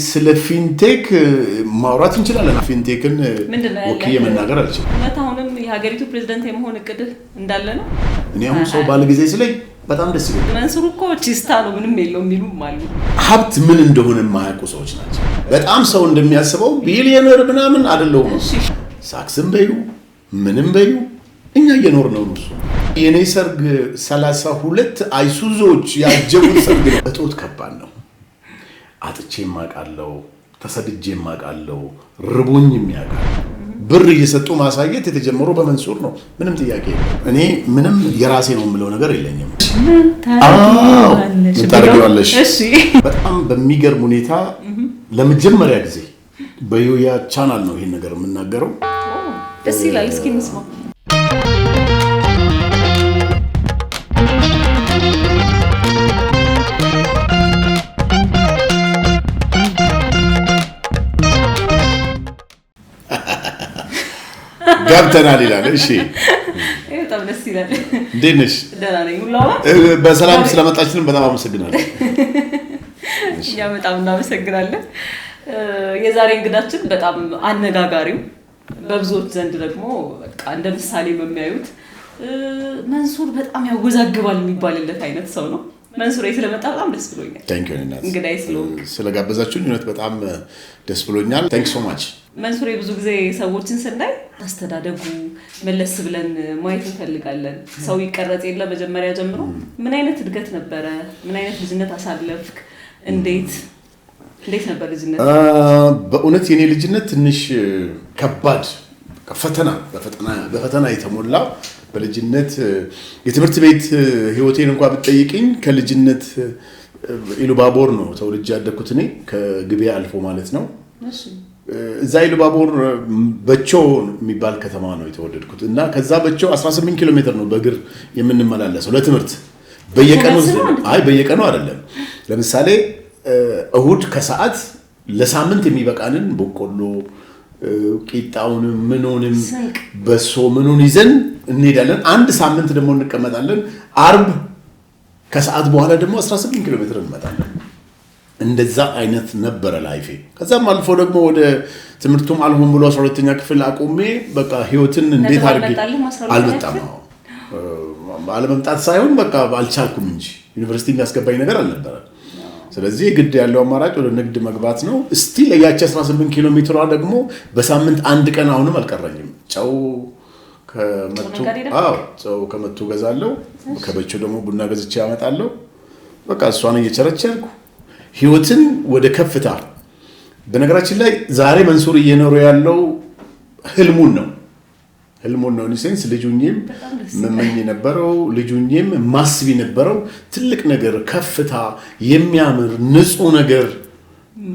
ስለ ፊንቴክ ማውራት እንችላለን ፊንቴክን ወኪዬ መናገር አልችልም መታውንም የሀገሪቱ ፕሬዝዳንት የመሆን እቅድ እንዳለ ነው እኔ አሁን ሰው ባለ ጊዜ ስለይ በጣም ደስ ይላል መንሱር እኮ ቺስታ ነው ምንም የለው የሚሉም አሉ ሀብት ምን እንደሆነ የማያውቁ ሰዎች ናቸው በጣም ሰው እንደሚያስበው ቢሊዮነር ምናምን አይደለም ሳክስም በዩ ምንም በዩ እኛ እየኖርነው ነው የኔ ሰርግ 32 አይሱዞች ያጀቡት ሰርግ ነው እጦት ከባድ ነው አጥቼ ማቃለው ተሰድጄ ማቃለው ርቦኝ የሚያቃል ብር እየሰጡ ማሳየት የተጀመረው በመንሱር ነው ምንም ጥያቄ እኔ ምንም የራሴ ነው የምለው ነገር የለኝም ታርጊዋለሽ እሺ በጣም በሚገርም ሁኔታ ለመጀመሪያ ጊዜ በዩያ ቻናል ነው ይሄን ነገር የምናገረው ደስ ይላል እስኪ እንስማ ገብተናል ይላል እሺ በጣም ደስ ይላል እንዴት ነሽ ደህና ነኝ ሁላው በሰላም ስለመጣችልን በጣም አመሰግናለሁ ያ በጣም እናመሰግናለን የዛሬ እንግዳችን በጣም አነጋጋሪው በብዙዎች ዘንድ ደግሞ በቃ እንደ ምሳሌ በሚያዩት መንሱር በጣም ያወዛግባል የሚባልለት አይነት ሰው ነው መንሱር ስለመጣ በጣም ደስ ብሎኛል ታንኪዩ እናት እንግዳይ ስለጋበዛችሁኝ እውነት በጣም ደስ ብሎኛል ታንክ ሶ ማች መንሱር ብዙ ጊዜ ሰዎችን ስናይ አስተዳደጉ መለስ ብለን ማየት እንፈልጋለን ሰው ይቀረጽ የለ መጀመሪያ ጀምሮ ምን አይነት እድገት ነበረ ምን አይነት ልጅነት አሳለፍክ እንዴት ነበር ልጅነት በእውነት የኔ ልጅነት ትንሽ ከባድ በፈተና የተሞላ በልጅነት የትምህርት ቤት ህይወቴን እንኳን ብትጠይቅኝ ከልጅነት ኢሉባቦር ነው ተወልጄ ያደኩት እኔ ከግቤ አልፎ ማለት ነው እሺ እዛ ኢሉባቦር በቾ የሚባል ከተማ ነው የተወለድኩት እና ከዛ በቾ 18 ኪሎ ሜትር ነው በእግር የምንመላለሰው ለትምህርት በየቀኑ አይደለም ለምሳሌ እሁድ ከሰዓት ለሳምንት የሚበቃንን በቆሎ ቂጣውን ምንሆንም በሶ ምንሆን ይዘን እንሄዳለን አንድ ሳምንት ደግሞ እንቀመጣለን አርብ ከሰዓት በኋላ ደግሞ 18 ኪሎ ሜትር እንመጣለን እንደዛ አይነት ነበር ላይፌ ከዛም አልፎ ደግሞ ወደ ትምህርቱም አልሆን ብሎ 12ኛ ክፍል አቆሜ በቃ ህይወትን እንዴት አድርጌ አልመጣም ሳይሆን በቃ አልቻልኩም እንጂ ዩኒቨርሲቲ የሚያስገባኝ ነገር አልነበረ ስለዚህ ግድ ያለው አማራጭ ወደ ንግድ መግባት ነው ስቲል ያቺ 18 ኪሎ ሜትሯ ደግሞ በሳምንት አንድ ቀን አሁንም አልቀረኝም ጨው ከመቱ ገዛለው ከበቾ ደግሞ ቡና ገዝቼ ያመጣለው በቃ እሷን እየቸረቸርኩ ህይወትን ወደ ከፍታ በነገራችን ላይ ዛሬ መንሱር እየኖረ ያለው ህልሙን ነው ኒሴንስ ልጁኝም መመኝ ነበረው ልጁኝም ማስቢ ነበረው ትልቅ ነገር ከፍታ የሚያምር ንጹህ ነገር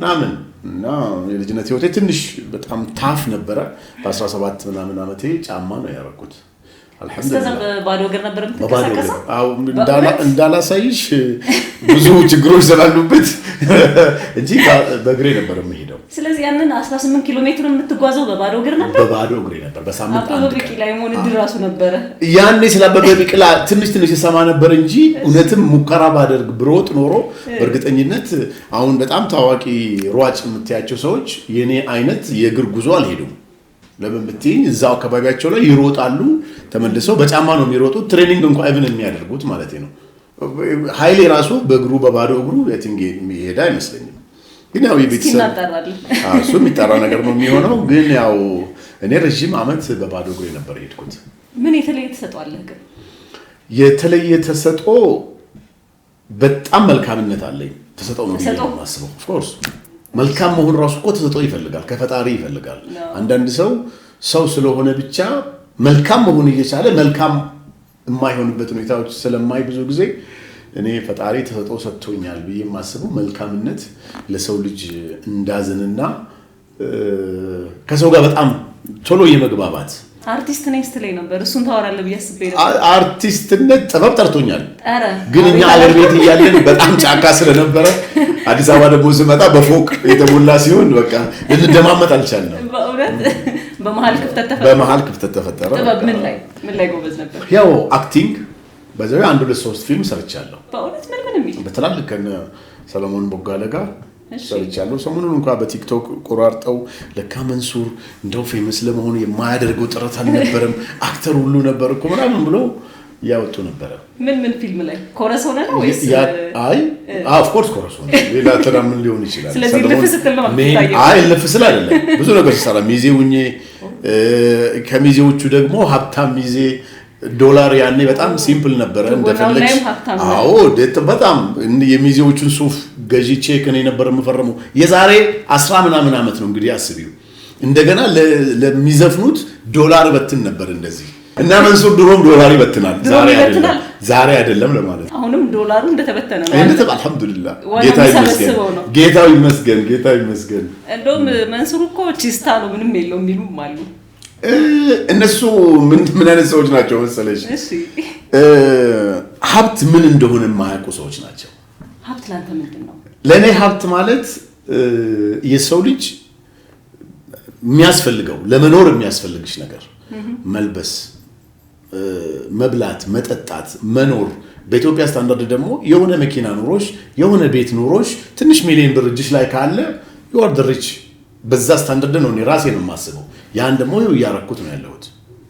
ናምን እና የልጅነት ህይወቴ ትንሽ በጣም ታፍ ነበር በ17 ምናምን አመቴ ጫማ ነው ያረኩት አልሐምዱሊላህ ባዶ እግር ነበር የምትከሰከሰው አው እንዳላሳይሽ ብዙ ችግሮች ስላሉበት እንጂ በእግሬ ነበር የምሄደው ስለዚህ ያንን 18 ኪሎ ሜትር የምትጓዘው በባዶ እግር ነበር በሳምንት አንድ ቀን ላይ ሞን ድራሱ ነበር ያኔ ስላበበ ቢቅላ ትንሽ የሰማ ነበር እንጂ እውነትም ሙከራ ባደርግ ብሮጥ ኖሮ በእርግጠኝነት አሁን በጣም ታዋቂ ሯጭ የምትያቸው ሰዎች የኔ አይነት የእግር ጉዞ አልሄዱም ለምን ብትይ እዛው አካባቢያቸው ላይ ይሮጣሉ ተመልሰው በጫማ ነው የሚሮጡት ትሬኒንግ እንኳን አይብን የሚያደርጉት ማለት ነው ኃይሌ ራሱ በእግሩ በባዶ እግሩ የትንጌ የሚሄድ አይመስለኝም ግን ያው የቤተሰብ እሱ የሚጠራ ነገር ነው የሚሆነው ግን ያው እኔ ረጅም አመት በባዶ እግሬ ነበር የሄድኩት ምን የተለየ ተሰጥቷለህ ግን የተለየ ተሰጥቶ በጣም መልካምነት አለኝ ተሰጥቶ ነው የማስበው ኦፍ ኮርስ መልካም መሆን ራሱ እኮ ተሰጥቶ ይፈልጋል ከፈጣሪ ይፈልጋል አንዳንድ ሰው ስለሆነ ብቻ መልካም መሆን እየቻለ መልካም የማይሆንበት ሁኔታዎች ስለማይ ብዙ ጊዜ እኔ ፈጣሪ ተሰጥቶ ሰጥቶኛል ብዬ የማስበው መልካምነት ለሰው ልጅ እንዳዝንና ከሰው ጋር በጣም ቶሎ የመግባባት አርቲስት ነኝ ስትለኝ ነበር እሱን ታወራለህ ብዬ አስቤ ነበር አርቲስትነት ጥበብ ጠርቶኛል ግን እኛ አገር ቤት እያለን በጣም ጫካ ስለነበረ አዲስ አበባ ደግሞ ስመጣ በፎቅ የተሞላ ሲሆን በቃ ልንደማመጥ አልቻልንም በእውነት በመሃል ክፍተት ተፈጠረ ጥበብ ምን ላይ ጎበዝ ነበር ያው አክቲንግ በዛው አንድ ሁለት ሶስት ፊልም ሰርቻለሁ በእውነት ምን የሚል በትላልቅ ከነ ሰለሞን ቦጋለ ጋር ሰርቻለሁ። ሰሞኑን እንኳን በቲክቶክ ቆራርጠው ለካ መንሱር እንደው ፌመስ ለመሆን የማያደርገው ጥረት አልነበረም አክተር ሁሉ ነበር እኮ ምናምን ብሎ ያወጡ ነበር። ምን ፊልም ላይ ኮረስ ሆነ ነው ወይስ? አይ ኦፍ ኮርስ ኮረስ ሆነ። ሌላ ተራ ምን ሊሆን ይችላል? ስለዚህ ለፍስል ነው አይ ለፍስል አይደለም። ብዙ ነገር ሲሰራ ሚዜ ሁኜ ከሚዜዎቹ ደግሞ ሀብታም ሚዜ ዶላር ያኔ በጣም ሲምፕል ነበረ እንደፈለግሽ። አዎ በጣም የሚዜዎቹን ሱፍ ገዢ ቼክ እኔ ነበር የምፈርመው። የዛሬ 10 ምናምን ዓመት ነው እንግዲህ አስቢው። እንደገና ለሚዘፍኑት ዶላር በትን ነበር እንደዚህ እና መንሱር ድሮም ዶላር ይበትናል። ዛሬ አይደለም ለማለት አሁንም ዶላሩ እንደተበተነ ነው። አልሐምዱሊላህ ጌታው ይመስገን። እንደውም መንሱር እኮ ቺስታ ነው ምንም የለው የሚሉም አሉ። እነሱ ምን አይነት ሰዎች ናቸው መሰለሽ? ሀብት ምን እንደሆነ የማያውቁ ሰዎች ናቸው። ሀብት ላንተ ምንድን ነው? ለእኔ ሀብት ማለት የሰው ልጅ የሚያስፈልገው ለመኖር የሚያስፈልግሽ ነገር መልበስ፣ መብላት፣ መጠጣት፣ መኖር። በኢትዮጵያ ስታንዳርድ ደግሞ የሆነ መኪና ኑሮሽ የሆነ ቤት ኑሮሽ ትንሽ ሚሊዮን ብር እጅሽ ላይ ካለ you are the rich። በዛ ስታንዳርድ ነው እኔ ራሴ ነው የማስበው። ያን ደግሞ እያረኩት ነው ያለሁት።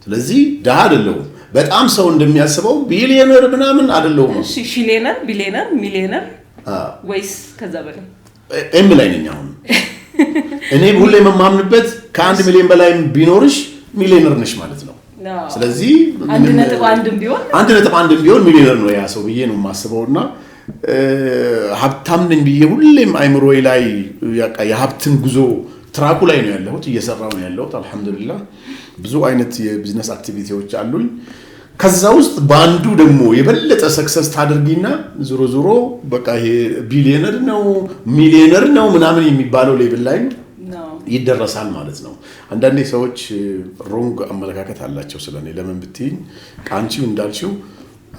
ስለዚህ ድሃ አይደለሁም። በጣም ሰው እንደሚያስበው ቢሊዮነር ምናምን አይደለሁም። እሺ ሺሊየነር፣ ቢሊዮነር፣ ሚሊዮነር ወይስ ከዛ በላይ? ኤም ላይ ነኝ አሁን። እኔ ሁሌ የማምንበት ከ1 ሚሊዮን በላይ ቢኖርሽ ሚሊዮነር ነሽ ማለት ነው። ስለዚህ 1.1 ቢሆን ሚሊዮነር ነው ያ ሰው ብዬ ነው የማስበውና ሀብታም ነኝ ብዬ ሁሌም አይምሮዬ ላይ የሀብትን ጉዞ ትራኩ ላይ ነው ያለሁት፣ እየሰራው ነው ያለሁት። አልহামዱሊላህ ብዙ አይነት የቢዝነስ አክቲቪቲዎች አሉኝ። ከዛ ውስጥ ባንዱ ደግሞ የበለጠ ሰክሰስ ታደርጊና ዞሮ በቃ ይሄ ቢሊዮነር ነው ሚሊዮነር ነው ምናምን የሚባለው ሌቭል ላይ ይደረሳል ማለት ነው። አንዳንዴ ሰዎች ሮንግ አመለካከት አላቸው ስለኔ። ለምን ብትይኝ አንቺው እንዳልሽው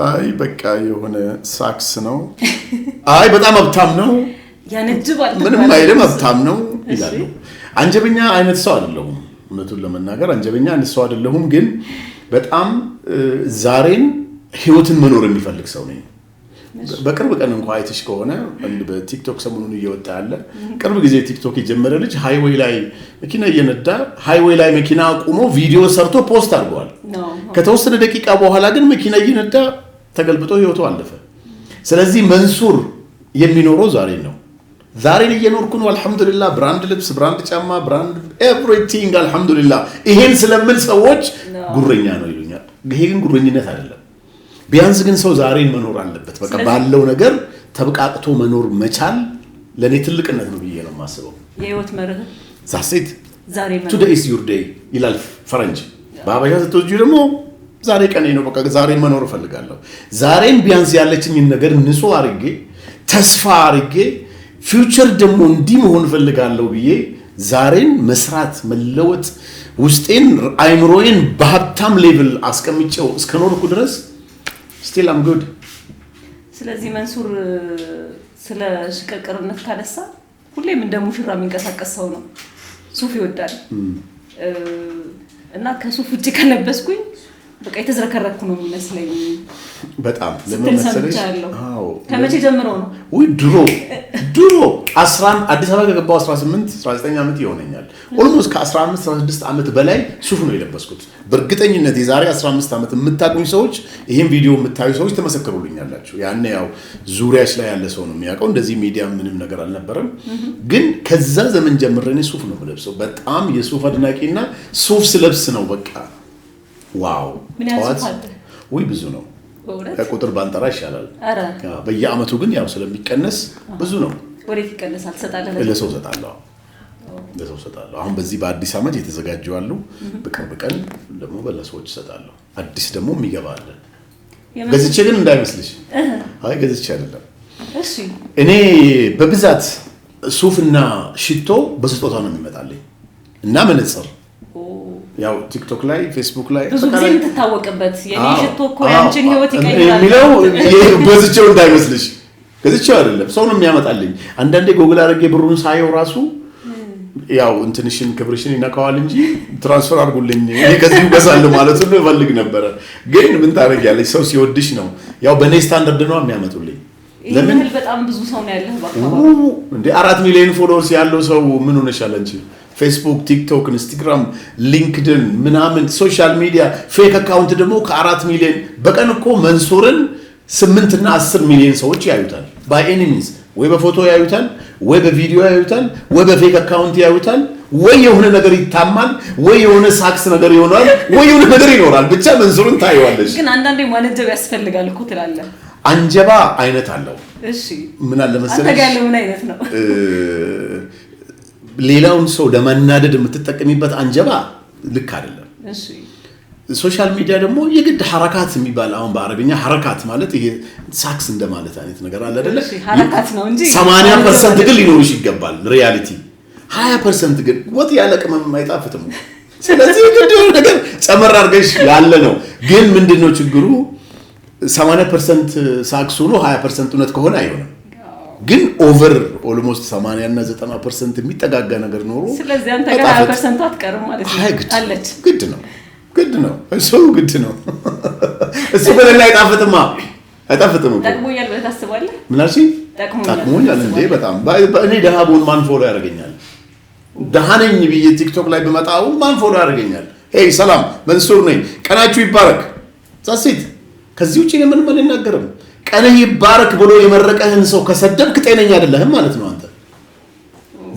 አይ በቃ የሆነ ሳክስ ነው፣ አይ በጣም ሀብታም ነው፣ ያነጅባል፣ ምንም አይደለም ሀብታም ነው ይላሉ። አንጀበኛ አይነት ሰው አይደለሁም፣ እውነቱን ለመናገር አንጀበኛ አይነት ሰው አይደለሁም። ግን በጣም ዛሬን ህይወትን መኖር የሚፈልግ ሰው ነኝ። በቅርብ ቀን እንኳን አይተሽ ከሆነ በቲክቶክ ሰሞኑን እየወጣ ያለ ቅርብ ጊዜ ቲክቶክ የጀመረ ልጅ ሃይዌይ ላይ መኪና እየነዳ ሃይዌይ ላይ መኪና አቁሞ ቪዲዮ ሰርቶ ፖስት አድርጓል። ከተወሰነ ደቂቃ በኋላ ግን መኪና እየነዳ ተገልብጦ ህይወቱ አለፈ። ስለዚህ መንሱር የሚኖረው ዛሬን ነው። ዛሬን እየኖርኩ ነው አልহামዱሊላህ። ብራንድ ልብስ፣ ብራንድ ጫማ፣ ብራንድ ኤቭሪቲንግ አልহামዱሊላህ። ይሄን ስለምን ሰዎች ጉረኛ ነው ይሉኛል። ይሄ ግን ጉረኝነት አይደለም። ቢያንስ ግን ሰው ዛሬን መኖር አለበት። በቃ ባለው ነገር ተብቃቅቶ መኖር መቻል ለኔ ትልቅነት ነው ብዬ ነው የማስበው። የህይወት መርህ ዛሴት ዛሬ ማለት today is your day ይላል ፈረንጅ። በአበሻ ስትወጂ ደግሞ ዛሬ ቀኔ ነው፣ በቃ ዛሬ መኖር እፈልጋለሁ። ዛሬን ቢያንስ ያለችኝን ነገር ንጹህ አድርጌ ተስፋ አድርጌ ፊውቸር ደግሞ እንዲህ መሆን እፈልጋለሁ ብዬ ዛሬን መስራት መለወጥ ውስጤን አይምሮዬን በሀብታም ሌቭል አስቀምጬው እስከኖርኩ ድረስ still I'm good። ስለዚህ መንሱር ስለ ሽቅቅርነት ካነሳ ሁሌም እንደ ሙሽራ የሚንቀሳቀስ ሰው ነው። ሱፍ ይወዳል እና ከሱፍ ውጪ ከለበስኩኝ በቃ የተዝረከረኩ ነው የሚመስለኝ። በጣም ለመመሰለሽ አዎ። ከመቼ ጀምሮ ነው? ወይ ድሮ አዲስ አበባ ከገባው 19 ዓመት ይሆነኛል። ኦልሞስት ከ15 16 ዓመት በላይ ሱፍ ነው የለበስኩት። በእርግጠኝነት የዛሬ 15 ዓመት የምታቁኝ ሰዎች ይሄን ቪዲዮ የምታዩ ሰዎች ተመሰክሩልኛላችሁ። ያኔ ያው ዙሪያሽ ላይ ያለ ሰው ነው የሚያውቀው። እንደዚህ ሚዲያ ምንም ነገር አልነበረም። ግን ከዛ ዘመን ጀምሬ ሱፍ ነው የምለብሰው። በጣም የሱፍ አድናቂና ሱፍ ስለብስ ነው በቃ ዋው። ምን ያስፈልጋል? ወይ ብዙ ነው ከቁጥር ባንጠራ ይሻላል። በየአመቱ ግን ያው ስለሚቀነስ ብዙ ነው። ወዴት ይቀነሳል? ሰጣለህ? ለሰው ሰጣለሁ። አሁን በዚህ በአዲስ አመት የተዘጋጁ አሉ። በቅርብ ቀን ደግሞ ለሰዎች ሰጣለሁ። አዲስ ደግሞ የሚገባ አለ። ገዝቼ ግን እንዳይመስልሽ። አይ ገዝቼ አይደለም። እሺ እኔ በብዛት ሱፍና ሽቶ በስጦታ ነው የሚመጣልኝ እና መነጽር ያው ቲክቶክ ላይ ፌስቡክ ላይ ብዙ ጊዜ የምትታወቅበት የኔ ሽቶ እኮ ያንቺን ህይወት ይቀይራል የሚለው በዝቼው እንዳይመስልሽ። ገዝቼው አይደለም ሰው ነው የሚያመጣልኝ። አንዳንዴ ጎግል አድርጌ ብሩን ሳየው ራሱ ያው እንትንሽን ክብርሽን ይነካዋል እንጂ ትራንስፈር አድርጉልኝ እኔ ከዚህ ገዛለሁ ማለት ነው እፈልግ ነበር። ግን ምን ታረጊያለሽ? ሰው ሲወድሽ ነው ያው በኔ ስታንዳርድ ነው የሚያመጡልኝ። ለምን በጣም ብዙ ሰው ነው ያለው ባካባ እንዴ 4 ሚሊዮን ፎሎወርስ ያለው ሰው ምን ሆነሻል አንቺ? ፌስቡክ፣ ቲክቶክ፣ ኢንስታግራም፣ ሊንክድን ምናምን ሶሻል ሚዲያ ፌክ አካውንት ደግሞ ከ4 ሚሊዮን በቀን እኮ መንሱርን 8 እና 10 ሚሊዮን ሰዎች ያዩታል። ባይ ኤኒ ሚንስ ወይ በፎቶ ያዩታል፣ ወይ በቪዲዮ ያዩታል፣ ወይ በፌክ አካውንት ያዩታል፣ ወይ የሆነ ነገር ይታማል፣ ወይ የሆነ ሳክስ ነገር ይሆናል፣ ወይ የሆነ ነገር ይኖራል። ብቻ መንሱርን ታየዋለሽ። ግን አንዳንዴ ማነጀብ ያስፈልጋል እኮ ትላለህ። አንጀባ አይነት አለው። እሺ ምን አለ መሰለሽ? አንተ ያለው ምን አይነት ነው? ሌላውን ሰው ለማናደድ የምትጠቀሚበት አንጀባ ልክ አይደለም። እሺ ሶሻል ሚዲያ ደግሞ የግድ ሐረካት የሚባል አሁን በአረብኛ ሐረካት ማለት ይሄ ሳክስ እንደማለት አይነት ነገር አለ አይደለ? ሐረካት ነው እንጂ 80% ግን ሊኖርሽ ይገባል ሪያሊቲ። 20% ግን ወጥ ያለ ቅመም አይጣፍጥም። ስለዚህ ግድ ነገር ጨመር አድርገሽ ያለ ነው። ግን ምንድነው ችግሩ? 80% ሳክስ ሆኖ 20% እውነት ከሆነ አይሆንም። ግን ኦቨር ኦልሞስት 80 እና 90% የሚጠጋጋ ነገር ኖሮ ስለዚህ አንተ ጋር 20% አትቀርም ማለት ነው። አለች ግድ ነው እሱ ግድ ነው። እሱ በሌላ አይጣፍጥም እኮ ጠቅሞኛል ብለህ ታስባለህ? ምን አልሽኝ? ጠቅሞኛል እንዴ በጣም እኔ ደሃ ብሆን ማን ፎሎ ያደርገኛል? ደሃ ነኝ ብዬ ቲክቶክ ላይ በመጣው ማን ፎሎ ያደርገኛል? ሄይ ሰላም መንሱር ነኝ ቀናችሁ ይባረክ ዛሲት። ከዚህ ውጪ ምንም አልናገርም። ቀንህ ይባረክ ብሎ የመረቀህን ሰው ከሰደብክ ጤነኛ አይደለህም ማለት ነው አንተ።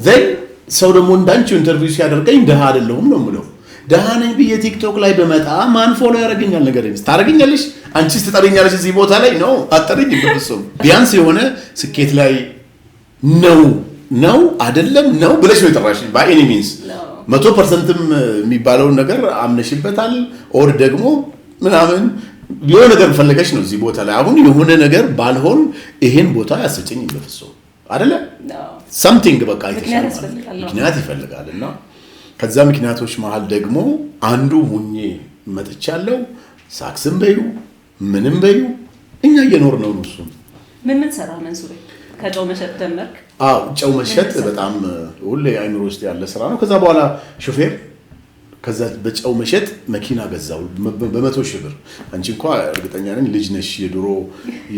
ዘይ ሰው ደግሞ እንዳንቺው ኢንተርቪው ሲያደርገኝ ደሃ አይደለሁም ነው የምለው። ደሃ ነኝ ብዬ ቲክቶክ ላይ በመጣ ማን ፎሎ ያደርገኛል? ነገር እንዴ ታደርገኛለሽ? አንቺስ ትጠሪኛለሽ እዚህ ቦታ ላይ ነው አጠሪኝ። በፍጹም ቢያንስ የሆነ ስኬት ላይ ነው አይደለም ነው ብለሽ ነው የጠራሽኝ። ባይ ኤኒ ሚንስ 100%ም የሚባለውን ነገር አምነሽበታል ኦር ደግሞ ምናምን የሆነ ነገር ፈልገሽ ነው እዚህ ቦታ ላይ አሁን የሆነ ነገር ባልሆን ይሄን ቦታ ያስጨኝ በፍጹም አይደለ? something በቃ ምክንያት ይፈልጋልና ከዛ ምክንያቶች መሃል ደግሞ አንዱ ሁኜ መጥቻለሁ። ሳክስም በዩ ምንም በዩ እኛ እየኖርነው ነው። እሱ ምን ሰራ መንሱር? ከጨው መሸጥ ጀመርክ? ጨው መሸጥ በጣም ሁሌ አይምሮ ውስጥ ያለ ስራ ነው። ከዛ በኋላ ሾፌር ከዛ በጨው መሸጥ መኪና ገዛው በ100,000 ብር። አንቺ እንኳን እርግጠኛ ነኝ ልጅ ነሽ። የድሮ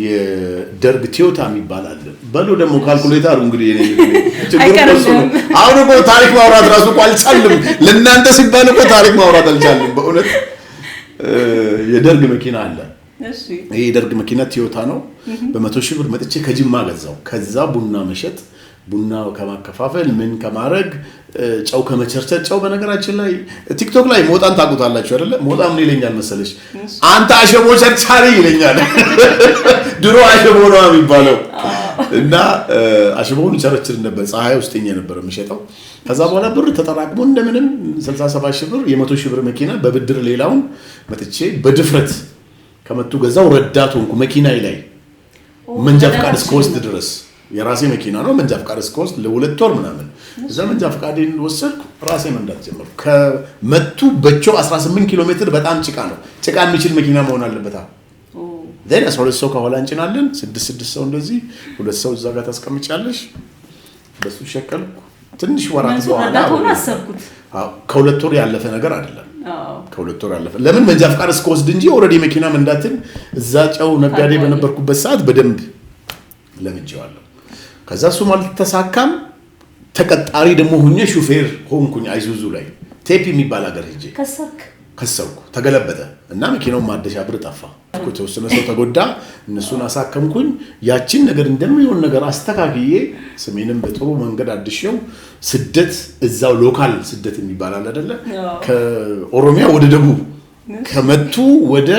የደርግ ቲዮታ የሚባል አለ በሉ ደግሞ ካልኩሌት አሩ እንግዲህ አሁን እኮ ታሪክ ማውራት ራሱ እኮ አልቻልም። ለእናንተ ሲባል እኮ ታሪክ ማውራት አልቻልም በእውነት። የደርግ መኪና አለ። እሺ ይሄ የደርግ መኪና ቲዮታ ነው። በ100,000 ብር መጥቼ ከጅማ ገዛው። ከዛ ቡና መሸጥ ቡና ከማከፋፈል ምን ከማድረግ ጨው ከመቸርቸር ጨው በነገራችን ላይ ቲክቶክ ላይ ሞጣን ታውቁታላችሁ አይደለ? ሞጣ ምን ይለኛል መሰለሽ? አንተ አሸቦ ቸርቻሪ ይለኛል። ድሮ አሸቦ ነው የሚባለው እና አሸቦውን ቸርችር ነበር። ፀሐይ ውስጥ ነበር የሚሸጠው። ከዛ በኋላ ብር ተጠራቅሞ እንደምንም 67,000 ብር የ100,000 ብር መኪና በብድር ሌላውን መጥቼ በድፍረት ከመቱ ገዛው። ረዳት ሆንኩ መኪናይ ላይ መንጃ ፈቃድ እስከወስድ ድረስ የራሴ መኪና ነው። መንጃ ፈቃድ እስከወስድ ለ2 ወር ምናምን እዛ መንጃ ፈቃዴን ወሰድኩ። ራሴ መንዳት ጀመርኩ። ከመቱ በቾ 18 ኪሎ ሜትር በጣም ጭቃ ነው። ጭቃ የሚችል መኪና መሆን አለበት። ዘን 12 ሰው ከኋላ እንጭናለን። 6 ሰው እንደዚህ 2 ሰው እዛ ጋር ታስቀምጫለሽ። በሱ ሸቀልኩ። ትንሽ ወራት በኋላ አሰብኩት። ከ2 ወር ያለፈ ነገር አይደለም። ከ2 ወር ያለፈ ለምን መንጃ ፈቃድ እስከወስድ እንጂ ኦልሬዲ መኪና መንዳትን እዛ ጨው ነጋዴ በነበርኩበት ሰዓት በደንብ ለምጄዋለሁ። ከዛ እሱ ማለት ተሳካም። ተቀጣሪ ደግሞ ሆኜ ሹፌር ሆንኩኝ። አይዙዙ ላይ ቴፒ የሚባል ሀገር ሄጄ ከሰርኩ። ተገለበጠ እና መኪናውን ማደሻ ብር ጠፋ። የተወሰነ ሰው ተጎዳ። እነሱን አሳከምኩኝ። ያችን ነገር እንደሚሆን ነገር አስተካክዬ ስሜንም በጥሩ መንገድ አድሼው ስደት እዛው ሎካል ስደት የሚባል አለ አይደለ? ከኦሮሚያ ወደ ደቡብ ከመቱ ወደ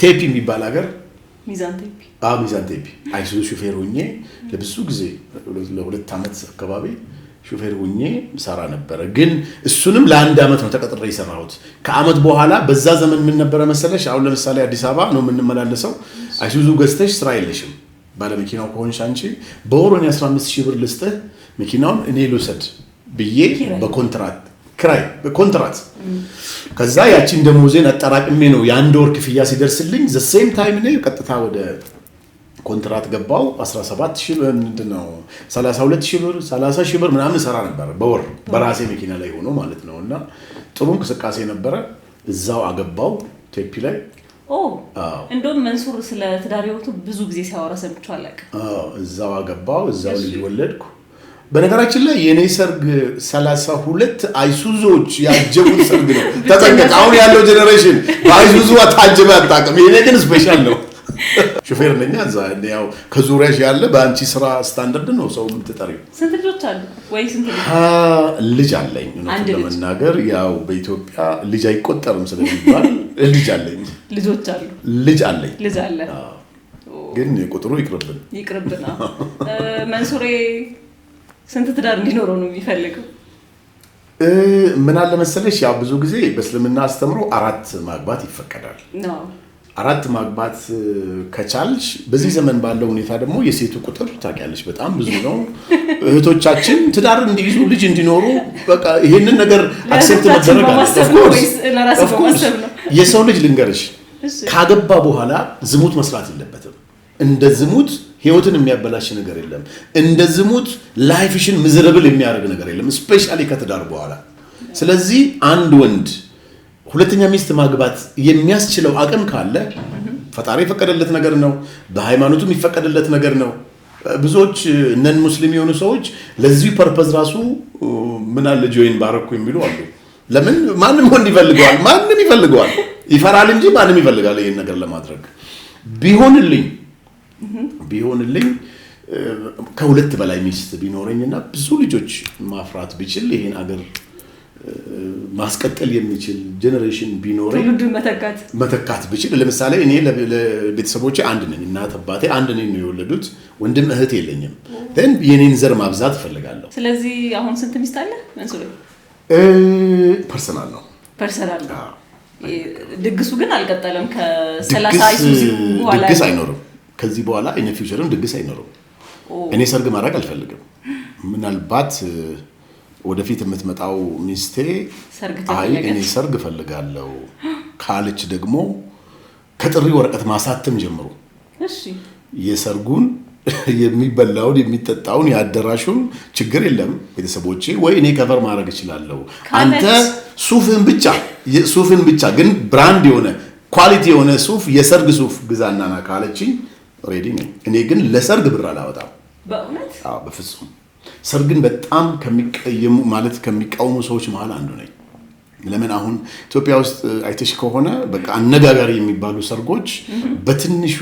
ቴፒ የሚባል ሀገር ሚዛን ቴፒ አይሱዙ ሹፌር ሆኜ ለብዙ ጊዜ ለ2 ዓመት አካባቢ ሹፌር ሆኜ ሰራ ነበር። ግን እሱንም ለ1 ዓመት ነው ተቀጥሬ የሰራሁት። ከዓመት በኋላ በዛ ዘመን ምን ነበር መሰለሽ? አሁን ለምሳሌ አዲስ አበባ ነው የምንመላለሰው። አይሱዙ ገዝተሽ ስራ የለሽም። ባለመኪናው ከሆንሽ አንቺ በወር 15,000 ብር ልስጥህ መኪናውን እኔ ልውሰድ ብዬ በኮንትራት ክራይ በኮንትራት ከዛ ያቺን ደሞዜን አጠራቅሜ ነው የ1 ወር ክፍያ ሲደርስልኝ ዘ ሴም ታይም ነው ቀጥታ ወደ ኮንትራት ገባው። 17,000 ብር ምንድነው 32,000 ብር 30,000 ብር ምናምን ሰራ ነበር በወር በራሴ መኪና ላይ ሆኖ ማለት ነውና ጥሩ እንቅስቃሴ ነበረ። እዛው አገባው ቴፒ ላይ እንደውም መንሱር ስለ ትዳር ህይወቱ ብዙ ጊዜ ሲያወራ ሰምቼው አላውቅም። እዛው አገባው፣ እዛው ልጅ ወለድኩ። በነገራችን ላይ የኔ ሰርግ 32 አይሱዞች ያጀቡት ሰርግ ነው። ተጠንቀቅ፣ አሁን ያለው ጄኔሬሽን በአይሱዙ ታጅበ አታውቅም። የኔ ግን ስፔሻል ነው። ሹፌር ነኝ። እዛ ያው ከዙሪያሽ ያለ በአንቺ ስራ ስታንዳርድ ነው ሰው የምትጠሪው። ስንት ልጆች አሉ ወይ? ስንት ልጅ አለኝ። እውነት ለመናገር ያው በኢትዮጵያ ልጅ አይቆጠርም ስለሚባል ልጅ አለኝ። ልጆች አሉ? ልጅ አለኝ። ልጅ አለ። ግን ቁጥሩ ይቅርብን። መንሱሬ ስንት ትዳር እንዲኖረው ነው የሚፈልገው? ምን አለ መሰለሽ፣ ያው ብዙ ጊዜ በእስልምና አስተምሮ 4 ማግባት ይፈቀዳል። 4 ማግባት ከቻልሽ፣ በዚህ ዘመን ባለው ሁኔታ ደግሞ የሴቱ ቁጥር ታውቂያለሽ በጣም ብዙ ነው። እህቶቻችን ትዳር እንዲይዙ ልጅ እንዲኖሩ በቃ ይሄንን ነገር አክሴፕት መደረግ አለ። የሰው ልጅ ልንገርሽ፣ ካገባ በኋላ ዝሙት መስራት የለበትም። እንደ ዝሙት ህይወትን የሚያበላሽ ነገር የለም። እንደ ዝሙት ላይፍሽን ሚዘረብል የሚያደርግ ነገር የለም፣ ስፔሻሊ ከትዳር በኋላ። ስለዚህ አንድ ወንድ ሁለተኛ ሚስት ማግባት የሚያስችለው አቅም ካለ ፈጣሪ የፈቀደለት ነገር ነው፣ በሃይማኖቱ የሚፈቀደለት ነገር ነው። ብዙዎች ነን ሙስሊም የሆኑ ሰዎች ለዚህ ፐርፐዝ ራሱ ምን አለ ጆይን ባረኩ የሚሉ አሉ። ለምን? ማንም ወንድ ይፈልገዋል፣ ይፈራል እንጂ ማንም ይፈልጋል ይሄን ነገር ለማድረግ። ቢሆንልኝ ከሁለት በላይ ሚስት ቢኖረኝና ብዙ ልጆች ማፍራት ቢችል ይሄን አገር ማስቀጠል የሚችል ጄኔሬሽን ቢኖረኝ መተካት ብችል። ለምሳሌ እኔ ለቤተሰቦቼ አንድ ነኝ፣ እናት አባቴ አንድ ነኝ ነው የወለዱት፣ ወንድም እህት የለኝም። ግን የኔን ዘር ማብዛት እፈልጋለሁ። ስለዚህ አሁን ስንት ሚስት አለ መንሱር? ፐርሰናል ነው። ድግሱ ግን አልቀጠለም። ከ30 አይሱዚ በኋላ ድግስ አይኖርም። ከዚህ በኋላ ኢን ፊውቸርም ድግስ አይኖርም። እኔ ሰርግ ማድረግ አልፈልግም። ምናልባት ወደፊት የምትመጣው ሚስቴ አይ እኔ ሰርግ እፈልጋለሁ ካለች ደግሞ ከጥሪ ወረቀት ማሳተም ጀምሩ። የሰርጉን የሚበላውን የሚጠጣውን ያደራሹን ችግር የለም ቤተሰቦቼ ወይ እኔ ከቨር ማድረግ እችላለሁ። አንተ ሱፍን ብቻ ግን ብራንድ የሆነ ኳሊቲ የሆነ ሱፍ የሰርግ ሱፍ ግዛና ና ካለችኝ ሬዲ ነኝ። እኔ ግን ለሰርግ ብር አላወጣም በእውነት። በፍጹም ሰርግን በጣም ከሚቃወሙ ሰዎች መሃል አንዱ ነኝ። ለምን? አሁን ኢትዮጵያ ውስጥ አይተሽ ከሆነ በቃ አነጋጋሪ የሚባሉ ሰርጎች በትንሹ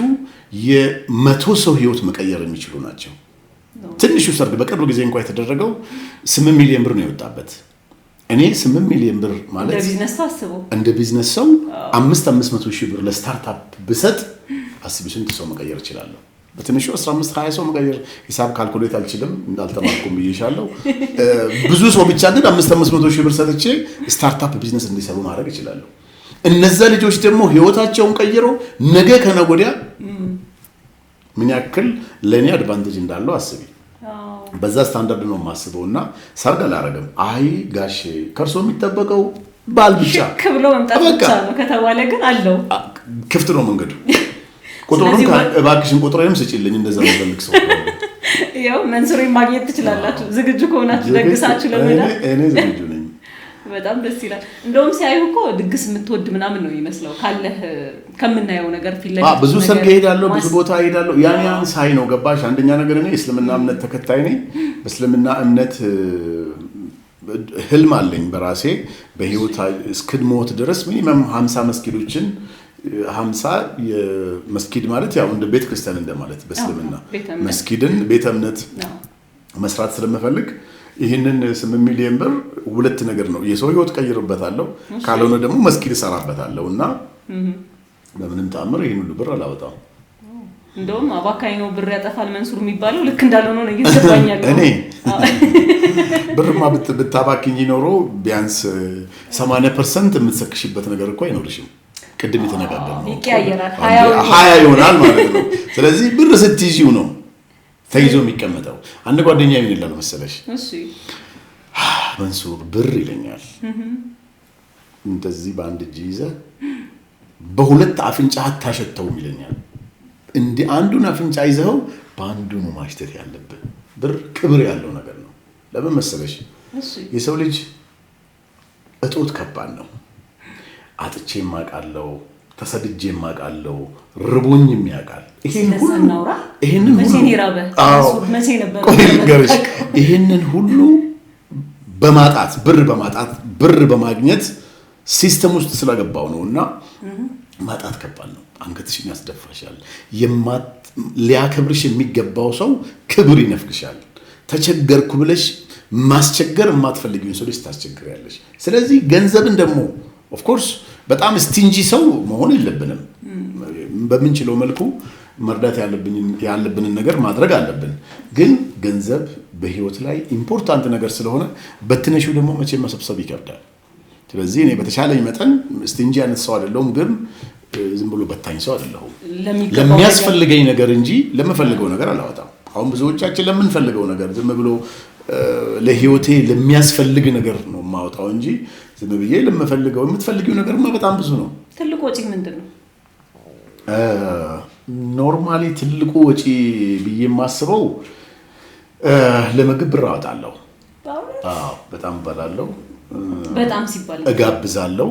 የ100 ሰው ህይወት መቀየር የሚችሉ ናቸው። ትንሹ ሰርግ በቅርብ ጊዜ እንኳን የተደረገው 8 ሚሊዮን ብር ነው የወጣበት። እኔ 8 ሚሊዮን ብር ማለት እንደ ቢዝነስ ሰው 500 ሺህ ብር ለስታርታፕ ብሰጥ አስቢ ስንት ሰው መቀየር እችላለሁ? በትንሹ 15-20 ሰው መቀየር። ሂሳብ ካልኩሌት አልችልም እንዳልተማርኩም ብዬሻለሁ። ብዙ ሰው ብቻ ግን 500 ሺህ ብር ሰጥቼ ስታርታፕ ቢዝነስ እንዲሰሩ ማድረግ እችላለሁ። እነዛ ልጆች ደግሞ ህይወታቸውን ቀይረው ነገ ከነገ ወዲያ ምን ያክል ለኔ አድቫንቴጅ እንዳለው አስቢ። በዛ ስታንዳርድ ነው የማስበውና ሰርግ አላረግም። አይ ጋሼ ከርሶ የሚጠበቀው ባል ብቻ ክብሎ መምጣት ብቻ ነው ከተባለ ግን አለው ክፍት ነው መንገዱ። ቁጥሩን እባክሽን ቁጥሩንም ስጪልኝ እንደዛ ነው ሰው ያው መንሱሬን ማግኘት ትችላላችሁ። ዝግጁ ከሆናችሁ ደግሳችሁ ለመዳ እኔ ዝግጁ ነኝ። በጣም ደስ ይላል። እንደውም ሲያዩ እኮ ድግስ የምትወድ ምናምን ነው የሚመስለው ካለህ ከምናየው ነገር ፊት ብዙ ሰርግ እሄዳለሁ፣ ብዙ ቦታ እሄዳለሁ። ያን ሳይ ነው ገባሽ። አንደኛ ነገር እኔ እስልምና እምነት ተከታይ ነኝ። በእስልምና እምነት ህልም አለኝ በራሴ በህይወት እስክሞት ድረስ ሚኒመም 50 መስጊዶችን 50 የመስጊድ ማለት ያው እንደ ቤተ ክርስቲያን እንደማለት በእስልምና መስጊድን ቤተ እምነት መስራት ስለምፈልግ ይህንን 8 ሚሊዮን ብር ሁለት ነገር ነው። የሰው ህይወት ቀይርበታለሁ፣ ካልሆነ ደግሞ መስጊድ እሰራበታለሁ እና በምንም ተአምር ይሄን ሁሉ ብር አላወጣም። እንደውም አባካኝ ነው ብር ያጠፋል መንሱር የሚባለው ልክ እንዳልሆነ ነው እየተሰማኛል። እኔ ብርማ ብታባክኝ ኖሮ ቢያንስ 80% የምትሰክሽበት ነገር እኮ አይኖርሽም። ቅድም የተነጋገርነው ይቀያየራል፣ 20 ይሆናል ማለት ነው። ስለዚህ ብር ስትይዢው ነው ተይዞ የሚቀመጠው። አንድ ጓደኛዬ ምን ይላል መሰለሽ? መንሱር ብር ይለኛል እንደዚህ በአንድ እጅ ይዘህ በሁለት አፍንጫ አታሸተውም ይለኛል። እንደ አንዱን አፍንጫ ይዘው በአንዱ ነው ማሽተት ያለብህ። ብር ክብር ያለው ነገር ነው። ለምን መሰለሽ? የሰው ልጅ እጦት ከባድ ነው። አጥቼ ማቃለው ተሰድጄ የማውቃለሁ፣ ርቦኝ የሚያውቃል። ይሄንን ሁሉ በማጣት ብር በማግኘት ሲስተም ውስጥ ስለገባው ነውና ማጣት ከባድ ነው። አንገትሽን ያስደፋሻል። ሊያከብርሽ የሚገባው ሰው ክብር ይነፍግሻል። ተቸገርኩ ብለሽ ማስቸገር የማትፈልጊውን ሰው ታስቸግሪያለሽ። ስለዚህ ገንዘብን ደግሞ ኦፍ ኮርስ በጣም ስቲንጂ ሰው መሆን የለብንም። በምንችለው መልኩ መርዳት ያለብንን ነገር ማድረግ አለብን። ግን ገንዘብ በህይወት ላይ ኢምፖርታንት ነገር ስለሆነ በትንሹ ደግሞ መቼ መሰብሰብ ይከብዳል። ስለዚህ እኔ በተሻለኝ መጠን ስቲንጂ አይነት ሰው አይደለሁም፣ ግን ዝም ብሎ በታኝ ሰው አይደለሁም። ለሚያስፈልገኝ ነገር እንጂ ለምፈልገው ነገር አላወጣም። አሁን ብዙዎቻችን ለምንፈልገው ነገር ዝም ብሎ ለህይወቴ ለሚያስፈልግ ነገር ነው የማወጣው እንጂ ዝም ብዬ ለምፈልገው የምትፈልጊው ነገርማ በጣም ብዙ ነው። ትልቁ ወጪ ምንድነው? ኖርማሊ ትልቁ ወጪ ብዬ የማስበው ለምግብ ብር አወጣለሁ። አዎ በጣም እበላለሁ። በጣም ሲባል እጋብዛለሁ።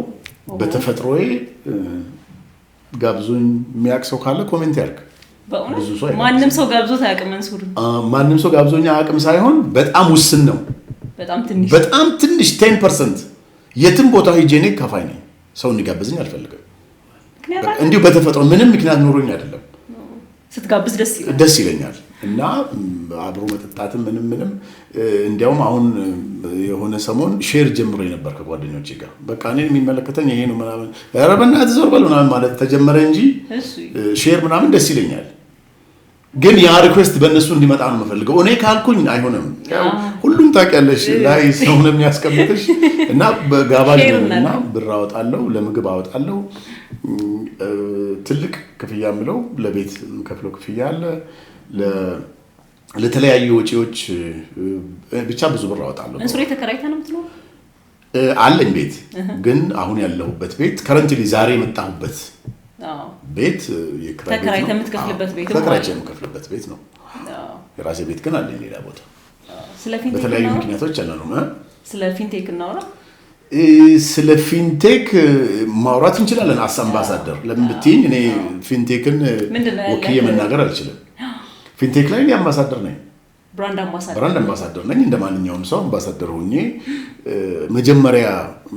በተፈጥሮዬ ጋብዞኝ የሚያውቅ ሰው ካለ ኮሜንት ያርግ። ማንም ሰው ጋብዞት አያውቅም። መንሱር ማንም ሰው ጋብዞኝ አያውቅም ሳይሆን በጣም ውስን ነው። በጣም ትንሽ 10% የትም ቦታ ሄጄ እኔ ከፋይ ነኝ። ሰው እንዲጋብዝኝ አልፈልግም። እንዲሁ በተፈጥሮ ምንም ምክንያት ኖሮኝ አይደለም። ስትጋብዝ ደስ ይለኛል እና አብሮ መጠጣትም ምንም እንዲያውም አሁን የሆነ ሰሞን ሼር ጀምሮ ነበር ከጓደኞቼ ጋር። በቃ እኔን የሚመለከተኝ ይሄ ነው ምናምን ኧረ በእናትህ ዞር በል ምናምን ማለት ተጀመረ እንጂ ሼር ምናምን ደስ ይለኛል። ግን ያ ሪኩዌስት በእነሱ እንዲመጣ ነው የምፈልገው። እኔ ካልኩኝ አይሆንም። ያው ሁሉም ታውቂያለሽ ላይ ሰው ነው የሚያስቀምጥሽ እና በጋባዥ ነውና ብር አወጣለሁ፣ ለምግብ አወጣለሁ። ትልቅ ክፍያ የምለው ለቤት ከፍሎ ክፍያ አለ፣ ለተለያዩ ወጪዎች ብቻ ብዙ ብር አወጣለሁ። እንሱሬ ተከራይተህ ነው የምትኖረው? አለኝ ቤት፣ ግን አሁን ያለሁበት ቤት ከረንትሊ ዛሬ የመጣሁበት ቤት ተከራይተህ የምትከፍልበት ቤት ተከራይቼ የምከፍልበት ቤት ነው። የራሴ ቤት ግን አለኝ ሌላ ቦታ። በተለያዩ ምክንያቶች አለ ነው። ስለ ፊንቴክ እናወራ። ስለ ፊንቴክ ማውራት እንችላለን። አምባሳደር ለምን ብትይኝ እኔ ፊንቴክን ወክዬ መናገር አልችልም። ፊንቴክ ላይ አምባሳደር ነኝ፣ ብራንድ አምባሳደር ነኝ። እንደማንኛውም ሰው አምባሳደር ሆኜ መጀመሪያ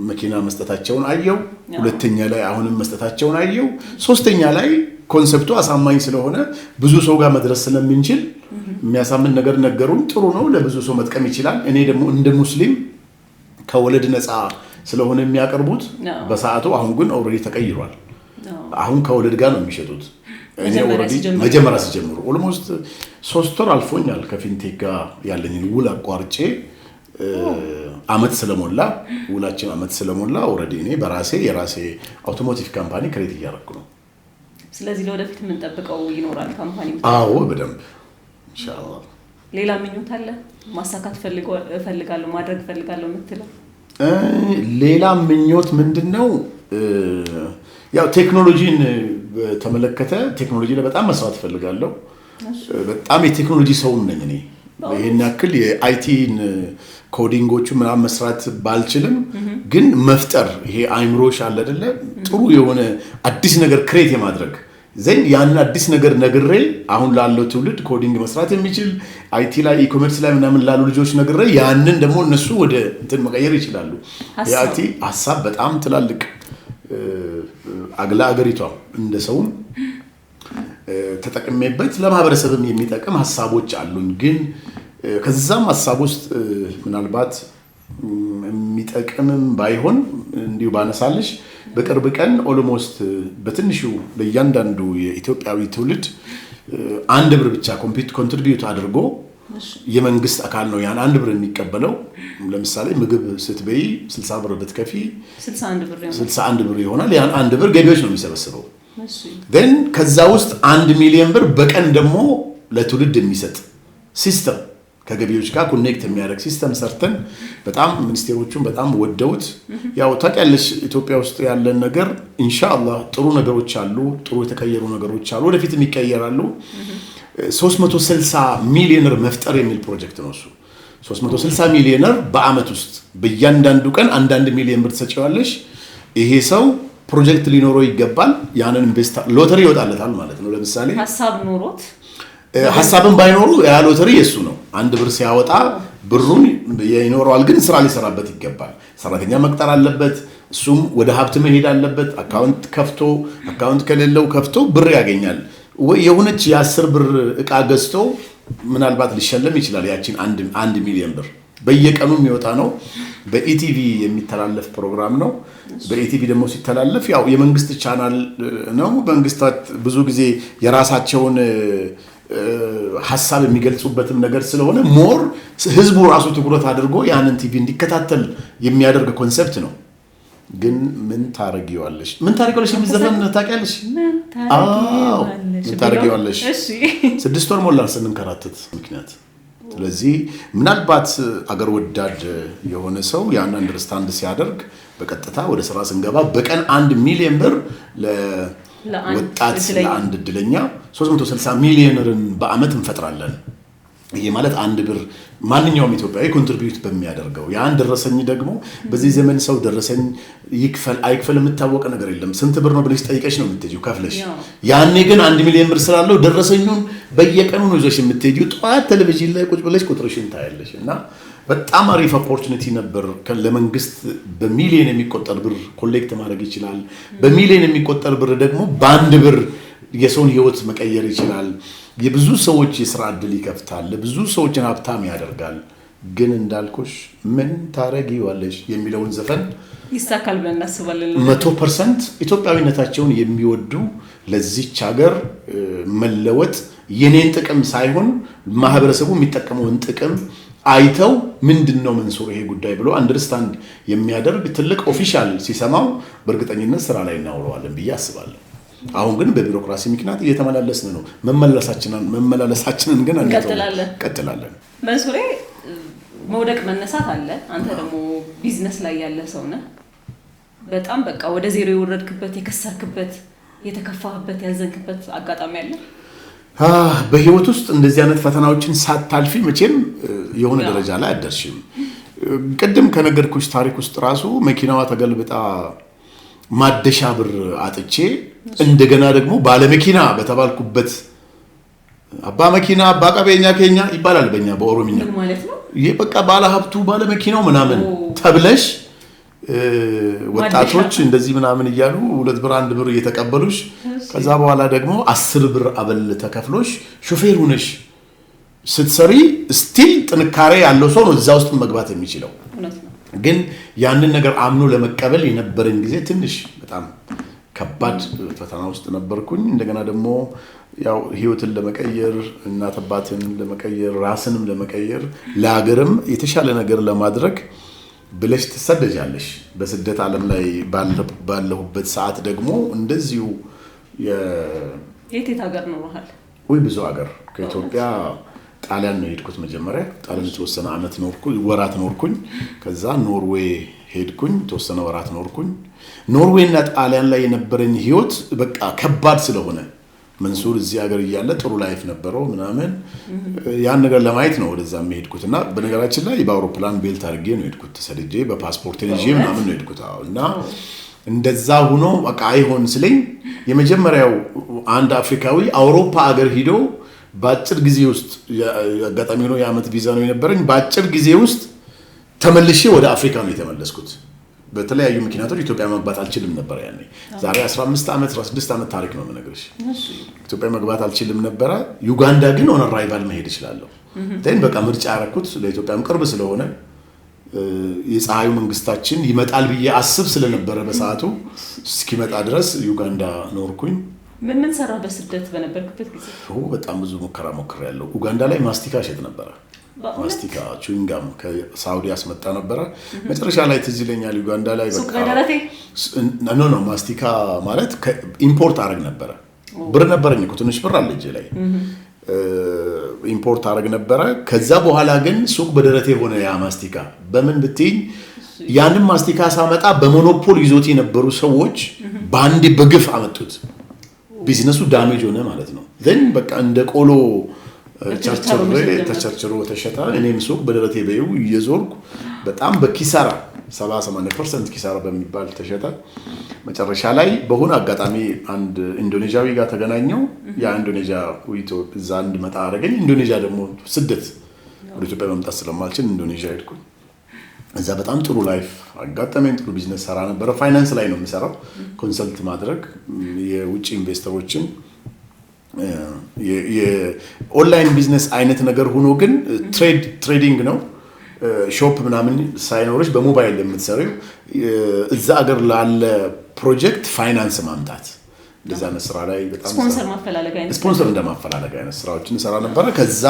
መኪና መስጠታቸውን አየው፣ ሁለተኛ ላይ አሁንም መስጠታቸውን አየው፣ ሶስተኛ ላይ ኮንሰፕቱ አሳማኝ ስለሆነ ብዙ ሰው ጋር መድረስ ስለምንችል የሚያሳምን ነገር ነገሩን። ጥሩ ነው፣ ለብዙ ሰው መጥቀም ይችላል። እኔ ደግሞ እንደ ሙስሊም ከወለድ ነፃ ስለሆነ የሚያቀርቡት በሰዓቱ አሁን ግን ኦልሬዲ ተቀይሯል። አሁን ከወለድ ጋር ነው የሚሸጡት። እኔ ኦልሬዲ መጀመሪያ ሲጀምሩ ኦልሞስት 3 ወር አልፎኛል ከፊንቴክ ጋር ያለኝን ውል አቋርጬ አመት ስለሞላ ውላችን አመት ስለሞላ ኦልሬዲ እኔ የራሴ አውቶሞቲቭ ካምፓኒ ክሬት እያደረኩ ነው። ስለዚህ ለወደፊት የምንጠብቀው ይኖራል ካምፓኒ? አዎ በደንብ ኢንሻአላህ። ሌላ ምኞት አለ? ማሳካት ፈልጋለሁ ማድረግ ፈልጋለሁ የምትለው? ሌላ ምኞት ምንድነው? ያው ቴክኖሎጂን በተመለከተ ቴክኖሎጂ ላይ በጣም መስራት ፈልጋለሁ። በጣም የቴክኖሎጂ ሰው ነኝ እኔ። ይሄን ያክል የአይቲን ኮዲንጎቹ ምናምን መስራት ባልችልም ግን መፍጠር ይሄ አይምሮሽ አለ አይደለ? ጥሩ የሆነ አዲስ ነገር ክሬት የማድረግ ዘን ያን አዲስ ነገር ነግሬ አሁን ላለው ትውልድ ኮዲንግ መስራት የሚችል አይቲ ላይ ኢኮሜርስ ላይ ምናምን ላሉ ልጆች ነግሬ ያንን ደግሞ እነሱ ወደ እንትን መቀየር ይችላሉ። የአይቲ ሐሳብ በጣም ትላልቅ አገሪቷ እንደ ሰው ተጠቅሜበት ለማህበረሰብም የሚጠቅም ሐሳቦች አሉኝ። ግን ከዛም ሐሳብ ውስጥ ምናልባት የሚጠቅምም ባይሆን እንዲሁ ባነሳልሽ በቅርብ ቀን ኦልሞስት በትንሹ ለእያንዳንዱ የኢትዮጵያዊ ትውልድ 1 ብር ብቻ ኮንትሪቢዩት አድርጎ የመንግስት አካል ነው ያን 1 ብር የሚቀበለው። ለምሳሌ ምግብ ስትበይ 60 ብር ብትከፊ 61 ብር ይሆናል። ያን 1 ብር ገቢዎች ነው የሚሰበስበው። then ከዛ ውስጥ 1 ሚሊዮን ብር በቀን ደግሞ ለትውልድ የሚሰጥ ሲስተም ከገቢዎች ጋር ኮኔክት የሚያደርግ ሲስተም ሰርተን በጣም ሚኒስቴሮቹን በጣም ወደውት ያው ታውቂያለሽ ኢትዮጵያ ውስጥ ያለን ነገር ኢንሻአላህ ጥሩ ነገሮች አሉ፣ ጥሩ የተቀየሩ ነገሮች አሉ፣ ወደፊትም ይቀየራሉ። 360 ሚሊዮነር መፍጠር የሚል ፕሮጀክት ነው እሱ። 360 ሚሊዮነር በአመት ውስጥ በእያንዳንዱ ቀን 1 ሚሊዮን ብር ተሰጪዋለሽ። ይሄ ሰው ፕሮጀክት ሊኖረው ይገባል። ያንን ኢንቨስት ሎተሪ ይወጣለታል ማለት ነው። ለምሳሌ ሐሳብ ኖሮት ሐሳብን ባይኖሩ ያ ሎተሪ የሱ ነው። አንድ ብር ሲያወጣ ብሩን ይኖረዋል፣ ግን ስራ ሊሰራበት ይገባል። ሰራተኛ መቅጠር አለበት። እሱም ወደ ሀብት መሄድ አለበት። አካውንት ከሌለው ከፍቶ ብር ያገኛል። ወይ የሆነች የ10 ብር እቃ ገዝቶ ምናልባት ሊሸለም ይችላል። ያቺን 1 ሚሊዮን ብር በየቀኑ የሚወጣ ነው። በኢቲቪ የሚተላለፍ ፕሮግራም ነው። በኢቲቪ ደግሞ ሲተላለፍ ያው የመንግስት ቻናል ነው። መንግስታት ብዙ ጊዜ የራሳቸውን ሐሳብ የሚገልጹበትም ነገር ስለሆነ ሞር ህዝቡ ራሱ ትኩረት አድርጎ ያንን ቲቪ እንዲከታተል የሚያደርግ ኮንሰፕት ነው። ግን ምን ታረጊዋለሽ የሚዘፈን ታውቂያለሽ? ምን ታረጊዋለሽ 6 ወር ሞላን ስንንከራተት ምክንያት። ስለዚህ ምናልባት አገር ወዳድ የሆነ ሰው ያን አንደርስታንድ ሲያደርግ በቀጥታ ወደ ስራ ስንገባ በቀን 1 ሚሊዮን ብር ለወጣት ለአንድ እድለኛ 360 ሚሊዮንን በአመት እንፈጥራለን። ይሄ ማለት 1 ብር ማንኛውም ኢትዮጵያዊ ኮንትሪቢዩት በሚያደርገው ያን ደረሰኝ ደግሞ በዚህ ዘመን ሰው ደረሰኝ ይክፈል አይክፈል የምታወቀ ነገር የለም። ስንት ብር ነው ብለሽ ጠይቀሽ ነው የምትሄጂው ከፍለሽ። ያኔ ግን 1 ሚሊዮን ብር ስላለው ደረሰኙን በየቀኑ ነው ይዘሽ የምትሄጂው። ጠዋት ቴሌቪዥን ላይ ቁጭ ብለሽ ቁጥርሽን ታያለሽ። እና በጣም አሪፍ ኦፖርቹኒቲ ነበር። ለመንግስት በሚሊዮን የሚቆጠር ብር ኮሌክት ማድረግ ይችላል። በሚሊዮን የሚቆጠር ብር ደግሞ በ1 ብር የሰውን ህይወት መቀየር ይችላል። የብዙ ሰዎች የሥራ ዕድል ይከፍታል። ብዙ ሰዎችን ሀብታም ያደርጋል። ግን እንዳልኩሽ ምን ታረጊዋለሽ የሚለውን ዘፈን ይሳካል ብለን እናስባለን። 100% ኢትዮጵያዊነታቸውን የሚወዱ ለዚች ሀገር መለወጥ የኔን ጥቅም ሳይሆን ማህበረሰቡ የሚጠቀመውን ጥቅም አይተው ምንድነው መንሱር ይሄ ጉዳይ ብሎ አንደርስታንድ የሚያደርግ ትልቅ ኦፊሻል ሲሰማው በእርግጠኝነት ስራ ላይ እናውለዋለን ብዬ አስባለሁ። አሁን ግን በቢሮክራሲ ምክንያት እየተመላለስን ነው። መመላለሳችንን ግን እንቀጥላለን። መንሱሬ መውደቅ መነሳት አለ። አንተ ደግሞ ቢዝነስ ላይ ያለ ሰው ነህ። በጣም በቃ ወደ ዜሮ የወረድክበት፣ የከሰርክበት፣ የተከፋህበት፣ ያዘንክበት አጋጣሚ አለ? በህይወት ውስጥ እንደዚህ አይነት ፈተናዎችን ሳታልፊ መቼም የሆነ ደረጃ ላይ አደርሽም። ቅድም ከነገርኩሽ ታሪክ ውስጥ ራሱ መኪናዋ ተገልብጣ ማደሻ ብር አጥቼ እንደገና ደግሞ ባለመኪና በተባልኩበት አባ መኪና አባ ቀበኛ ከኛ ይባላል በእኛ በኦሮሚኛ ማለት ነው። ይሄ በቃ ባለ ሀብቱ ባለ መኪናው ምናምን ተብለሽ ወጣቶች እንደዚህ ምናምን እያሉ 2 ብር 1 ብር እየተቀበሉሽ ከዛ በኋላ ደግሞ 10 ብር አበል ተከፍሎሽ ሹፌር ሆነሽ ስትሰሪ ስቲል ጥንካሬ ያለው ሰው ነው እዛ ውስጥ መግባት የሚችለው። ግን ያንን ነገር አምኖ ለመቀበል የነበረኝ ጊዜ ትንሽ በጣም ከባድ ፈተና ውስጥ ነበርኩኝ። እንደገና ደግሞ ያው ህይወትን ለመቀየር እናት አባትን ለመቀየር ራስንም ለመቀየር ለሀገርም የተሻለ ነገር ለማድረግ ብለሽ ትሰደጃለሽ። በስደት ዓለም ላይ ባለሁበት ሰዓት ደግሞ እንደዚሁ የት ሀገር ኖርሃል? ወይ ብዙ ሀገር ከኢትዮጵያ ጣሊያን ነው ሄድኩት። መጀመሪያ ጣሊያን የተወሰነ አመት ወራት ኖርኩኝ። ከዛ ኖርዌይ ሄድኩኝ፣ የተወሰነ ወራት ኖርኩኝ። ኖርዌይ እና ጣሊያን ላይ የነበረኝ ህይወት በቃ ከባድ ስለሆነ መንሱር እዚህ ሀገር እያለ ጥሩ ላይፍ ነበረው ምናምን ያን ነገር ለማየት ነው ወደዛ ሄድኩት። እና በነገራችን ላይ በአውሮፕላን ቤልት አድርጌ ነው ሄድኩት፣ ተሰድጄ በፓስፖርት ይዤ ምናምን ነው ሄድኩት። እና እንደዛ ሆኖ በቃ አይሆን ስለኝ የመጀመሪያው አንድ አፍሪካዊ አውሮፓ ሀገር ሄዶ በአጭር ጊዜ ውስጥ አጋጣሚ ሆኖ የአመት ቪዛ ነው የነበረኝ። በአጭር ጊዜ ውስጥ ተመልሼ ወደ አፍሪካ ነው የተመለስኩት። በተለያዩ ምክንያቶች ኢትዮጵያ መግባት አልችልም ነበር ያኔ። ዛሬ 15 ዓመት 16 ዓመት ታሪክ ነው የምነግርሽ። ኢትዮጵያ መግባት አልችልም ነበር። ዩጋንዳ ግን ኦን አራይቫል መሄድ እችላለሁ። ግን በቃ ምርጫ ያደረኩት ለኢትዮጵያም ቅርብ ስለሆነ የፀሐዩ መንግስታችን ይመጣል ብዬ አስብ ስለነበረ በሰዓቱ እስኪመጣ ድረስ ዩጋንዳ ኖርኩኝ። ምን ሰራ በስደት በነበርክበት ጊዜ? በጣም ብዙ ሙከራ ሞክሬያለሁ። ኡጋንዳ ላይ ማስቲካ ሸጥ ነበር። ማስቲካ ቹዊንጋም ከሳውዲ አስመጣ ነበር። መጨረሻ ላይ ትዝ ይለኛል ዩጋንዳ ላይ በቃ ኖ ማስቲካ ማለት ኢምፖርት አረግ ነበር። ብር ነበረኝ እኮ ትንሽ ብር አለ እጄ ላይ ኢምፖርት አረግ ነበር። ከዛ በኋላ ግን ሱቅ በደረቴ ሆነ ያ ማስቲካ። በምን ብትይ ያንን ማስቲካ ሳመጣ በሞኖፖል ይዞት የነበሩ ሰዎች በአንዴ በግፍ አመጡት። ቢዝነሱ ዳሜጅ ሆነ ማለት ነው። ዘን በቃ እንደ ቆሎ ተቸርችሮ ተሸጣ። እኔም ሱቅ በደረቴ በይው እየዞርኩ በጣም በኪሳራ 70-80% ኪሳራ በሚባል ተሸጠ። መጨረሻ ላይ በሆነ አጋጣሚ አንድ ኢንዶኔዥያዊ ጋር ተገናኘው። ያ ኢንዶኔዥያዊ እዛ እንድመጣ አደረገኝ። ኢንዶኔዥያ ደግሞ ስደት ወደ ኢትዮጵያ መምጣት ስለማልችል ኢንዶኔዥያ ሄድኩኝ። እዛ በጣም ጥሩ ላይፍ አጋጣሚን ጥሩ ቢዝነስ ሰራ ነበር። ፋይናንስ ላይ ነው የሚሰራው፣ ኮንሰልት ማድረግ የውጭ ኢንቨስተሮችን የኦንላይን ቢዝነስ አይነት ነገር ሆኖ ግን ትሬዲንግ ነው። ሾፕ ምናምን ሳይኖርሽ በሞባይል የምትሰሪው እዛ ሀገር ላለ ፕሮጀክት ፋይናንስ ማምጣት እንደዛ አይነት ስራ ላይ በጣም ስፖንሰር እንደማፈላለግ አይነት ስራዎችን እንሰራ ነበር። ከዛ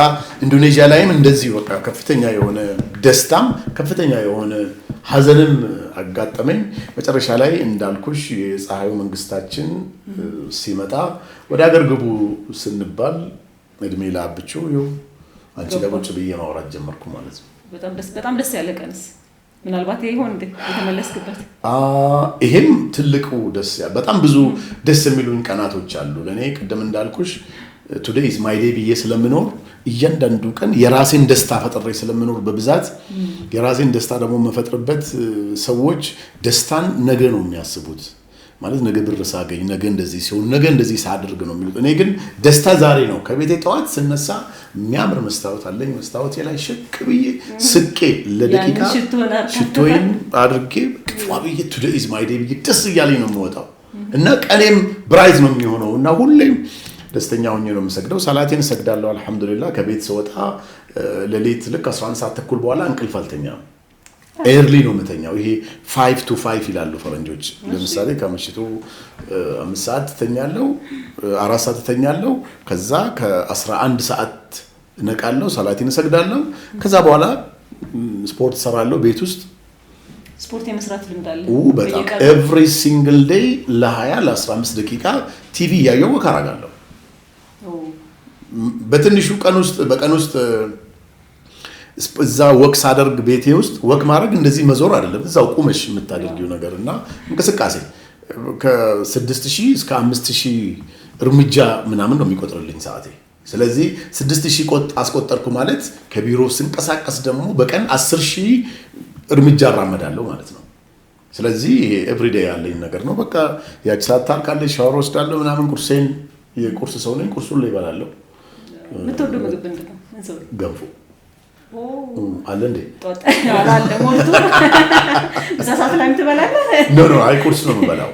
ኢንዶኔዥያ ላይም እንደዚህ በቃ ከፍተኛ የሆነ ደስታም ከፍተኛ የሆነ ሀዘንም አጋጠመኝ። መጨረሻ ላይ እንዳልኩሽ የፀሐዩ መንግስታችን ሲመጣ ወደ ሀገር ግቡ ስንባል እድሜ ላብቹ አንቺ ለቁጭ ብዬ ማውራት ጀመርኩ ማለት ነው። በጣም ደስ ያለ ቀንስ ምናልባት ይሆን እንዴ የተመለስክበት? ይሄም ትልቁ በጣም ብዙ ደስ የሚሉኝ ቀናቶች አሉ ለኔ። ቀደም እንዳልኩሽ ቱዴይ ኢዝ ማይ ዴይ ብዬ ስለምኖር እያንዳንዱ ቀን የራሴን ደስታ ፈጥሬ ስለምኖር በብዛት የራሴን ደስታ ደግሞ መፈጥርበት ሰዎች ደስታን ነገ ነው የሚያስቡት። ማለት ነገ ብር ሳገኝ ነገ እንደዚህ ሲሆን ነገ እንደዚህ ሳድርግ ነው የሚሉት። እኔ ግን ደስታ ዛሬ ነው። ከቤቴ ጠዋት ስነሳ የሚያምር መስታወት አለኝ። መስታወቴ ላይ ሽክ ብዬ ስቄ ለደቂቃ ሽቶዬን አድርጌ ቅፏ ብዬ ቱዴይ ኢዝ ማይ ዴይ ብዬ ደስ እያለኝ ነው የምወጣው እና ቀኔም ብራይት ነው የሚሆነው እና ሁሌም ደስተኛ ሆኜ ነው የምሰግደው። ሰላቴን እሰግዳለሁ አልহামዱሊላህ። ከቤት ስወጣ ለሌት ልክ 11 ሰዓት ተኩል በኋላ እንቅልፍ አልተኛም። ኤርሊ ነው የምተኛው። ይሄ 5 to 5 ይላሉ ፈረንጆች። ለምሳሌ ከምሽቱ 5 ሰዓት ተኛለሁ፣ 4 ሰዓት ተኛለሁ። ከዛ ከ11 ሰዓት እነቃለሁ፣ ሰላቴን እሰግዳለሁ። ከዛ በኋላ ስፖርት ሰራለሁ ቤት ውስጥ። ስፖርት የመስራት ልምድ አለ? በጣም ኤቭሪ ሲንግል ዴይ ለ20 ለ15 ደቂቃ ቲቪ ያየው ወካራጋለሁ። በትንሹ በቀን ውስጥ እዛ ወክ ሳደርግ ቤቴ ውስጥ ወክ ማድረግ እንደዚህ መዞር አይደለም፣ እዛው ቁመሽ የምታደርጊው ነገርና እንቅስቃሴ ከ6000 እስከ 5000 እርምጃ ምናምን ነው የሚቆጥርልኝ ሰዓቴ። ስለዚህ 6000 አስቆጠርኩ ማለት ከቢሮ ስንቀሳቀስ ደግሞ በቀን 10000 እርምጃ አራመዳለሁ ማለት ነው። ስለዚህ ኤቭሪዴይ ያለኝ ነገር ነው። በቃ ያቺ ሰዓት ታልቃለች፣ ሻወር ወስዳለሁ ምናምን። ቁርሴን የቁርስ ሰው ነኝ፣ ቁርሱን ላይ እበላለሁ። የምትወደው ምግብ ምንድን ነው? ገንፎ አለ እንዴ? አለ ሞልቶ በሰዓት ላይ ትበላለህ? ኖ አይ ቁርስ ነው የምበላው።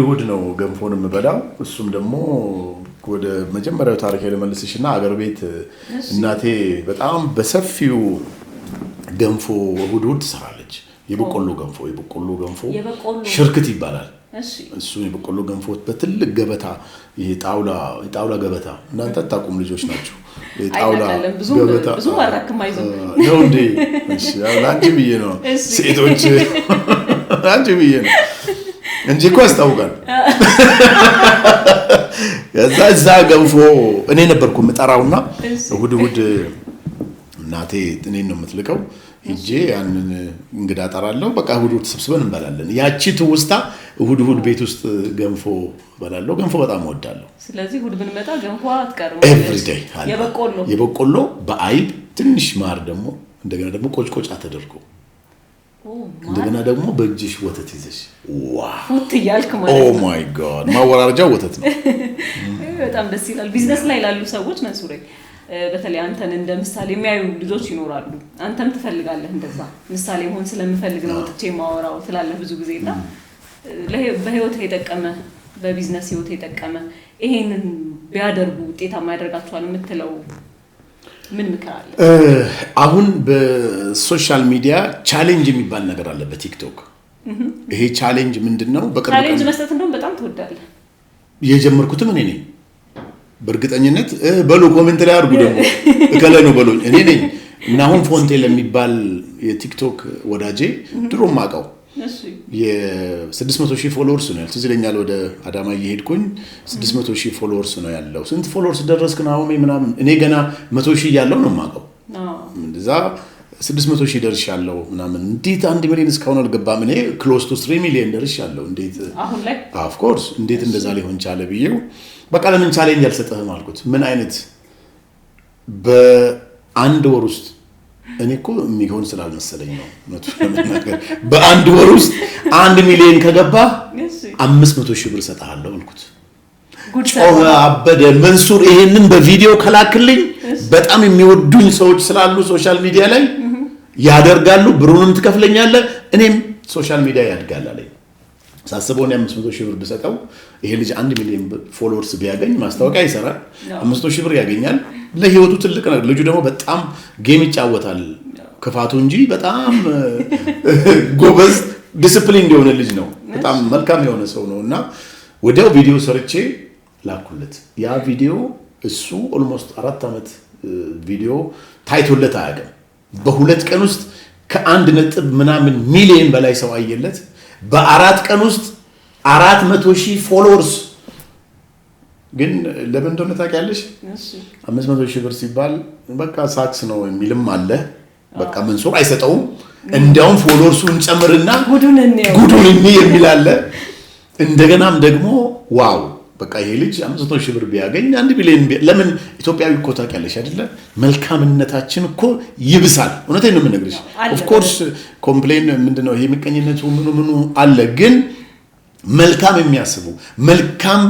እሁድ ነው ገንፎን የምበላው። እሱም ደግሞ ወደ መጀመሪያው ታሪክ ልመልስሽና አገር ቤት እናቴ በጣም በሰፊው ገንፎ እሁድ ትሰራለች። የበቆሎ ገንፎ ሽርክት ይባላል። እሱ የበቆሎ ገንፎ በትልቅ ገበታ፣ ይሄ ጣውላ ገበታ። እናንተ አታውቁም ልጆች ናቸው። ጣውላ ገበታ ብዙ ማራክም አይዞህ ነው እንዴ? እሺ ላንቺ ብዬ ነው ሴቶች፣ ላንቺ ብዬ ነው እንጂ እኮ ያስታውቃል። እዛ ገንፎ እኔ ነበርኩ የምጠራውና እሁድ እናቴ እኔን ነው የምትልቀው። ሂጄ ያንን እንግዳ ጠራለሁ። በቃ እሁድ ተሰብስበን እንበላለን። ያቺ ትውስታ እሁድ ቤት ውስጥ ገንፎ እበላለሁ። ገንፎ በጣም እወዳለሁ። ስለዚህ እሁድ ብንመጣ ገንፎ አትቀርም። ኤቭሪዴይ የበቆሎ በአይብ ትንሽ ማር ደግሞ እንደገና ደግሞ ቆጭቆጫ ተደርጎ እንደገና ደግሞ በእጅሽ ወተት ይዘሽ ፉት እያልክ ማለት ነው። ኦ ማይ ጋድ ማወራረጃው ወተት ነው። በጣም ደስ ይላል። ቢዝነስ ላይ ላሉ ሰዎች መንሱሬ በተለይ አንተን እንደ ምሳሌ የሚያዩ ልጆች ይኖራሉ። አንተም ትፈልጋለህ እንደዛ ምሳሌ መሆን ስለምፈልግ ነው ወጥቼ ማወራው ትላለህ ብዙ ጊዜና በህይወት የጠቀመ በቢዝነስ ህይወት የጠቀመ ይሄንን ቢያደርጉ ውጤታማ ያደርጋቸዋል የምትለው ምን ምክር አለ? አሁን በሶሻል ሚዲያ ቻሌንጅ የሚባል ነገር አለ በቲክቶክ። ይሄ ቻሌንጅ ምንድነው? ቻሌንጅ መስጠት እንደውም በጣም ትወዳለህ። የጀመርኩትም እኔ ነኝ። በእርግጠኝነት በሉ ኮሜንት ላይ አድርጉ። ደግሞ እከለ ነው በሉኝ። እኔ ነኝ እና አሁን ፎንቴ ለሚባል የቲክቶክ ወዳጄ ድሮም ማቀው የ600,000 ፎሎወርስ ነው ያለው። ትዝ ይለኛል ወደ አዳማ እየሄድኩኝ 600,000 ፎሎወርስ ነው ያለው። ስንት ፎሎወርስ ደረስክ ናሆሜ ምናምን? እኔ ገና 100,000 ያለው ነው ማቀው። እንደዛ 600,000 ደርሻለሁ ምናምን። እንዴት 1 ሚሊዮን እስካሁን አልገባም? እኔ ክሎዝ ቱ 3 ሚሊዮን ደርሻለሁ። እንዴት አሁን ላይ ኦፍ ኮርስ እንዴት እንደዛ ሊሆን ቻለ ብዬው በቃ ለምን ቻሌንጅ አልሰጠህም አልኩት። ምን አይነት በአንድ ወር ውስጥ እኔ እኮ የሚሆን ስላልመሰለኝ ነው በአንድ ወር ውስጥ 1 ሚሊዮን ከገባ 500,000 ብር ሰጣለሁ አልኩት። ጮኸ፣ አበደ። መንሱር ይሄንን በቪዲዮ ከላክልኝ በጣም የሚወዱኝ ሰዎች ስላሉ ሶሻል ሚዲያ ላይ ያደርጋሉ፣ ብሩንም ትከፍለኛለህ፣ እኔም ሶሻል ሚዲያ ያድጋል አለኝ። ሳስበው 500,000 ብር ብሰጠው ይሄ ልጅ 1 ሚሊዮን ፎሎወርስ ቢያገኝ ማስታወቂያ ይሰራል፣ 500,000 ብር ያገኛል። ለህይወቱ ትልቅ ነገር። ልጁ ደግሞ በጣም ጌም ይጫወታል፣ ክፋቱ እንጂ በጣም ጎበዝ ዲሲፕሊን የሆነ ልጅ ነው። በጣም መልካም የሆነ ሰው ነው። እና ወዲያው ቪዲዮ ሰርቼ ላኩለት። ያ ቪዲዮ እሱ ኦልሞስት 4 ዓመት ቪዲዮ ታይቶለት አያውቅም። በ2 ቀን ውስጥ ከ1.ምናምን ሚሊዮን በላይ ሰው አየለት። በ4 ቀን ውስጥ 400,000 ፎሎወርስ። ግን ለምን እንደሆነ ታውቂያለሽ? 500,000 ብር ሲባል በቃ ሳክስ ነው የሚልም አለ። በቃ መንሱር አይሰጠውም፣ እንዲያውም ፎሎወርሱን ጨምርና ጉዱን የሚል አለ። እንደገናም ደግሞ ዋው በቃ ይሄ ልጅ 500,000 ብር ቢያገኝ 1 ሚሊዮን ለምን ኢትዮጵያዊ እኮ ታውቂያለሽ አይደለ? መልካምነታችን እኮ ይብሳል። እውነቴን ነው የምነግርሽ። ኦፍ ኮርስ ኮምፕሌን ምንድነው ይሄ ምቀኝነቱ ምኑ አለ። ግን መልካም የሚያስቡ መልካም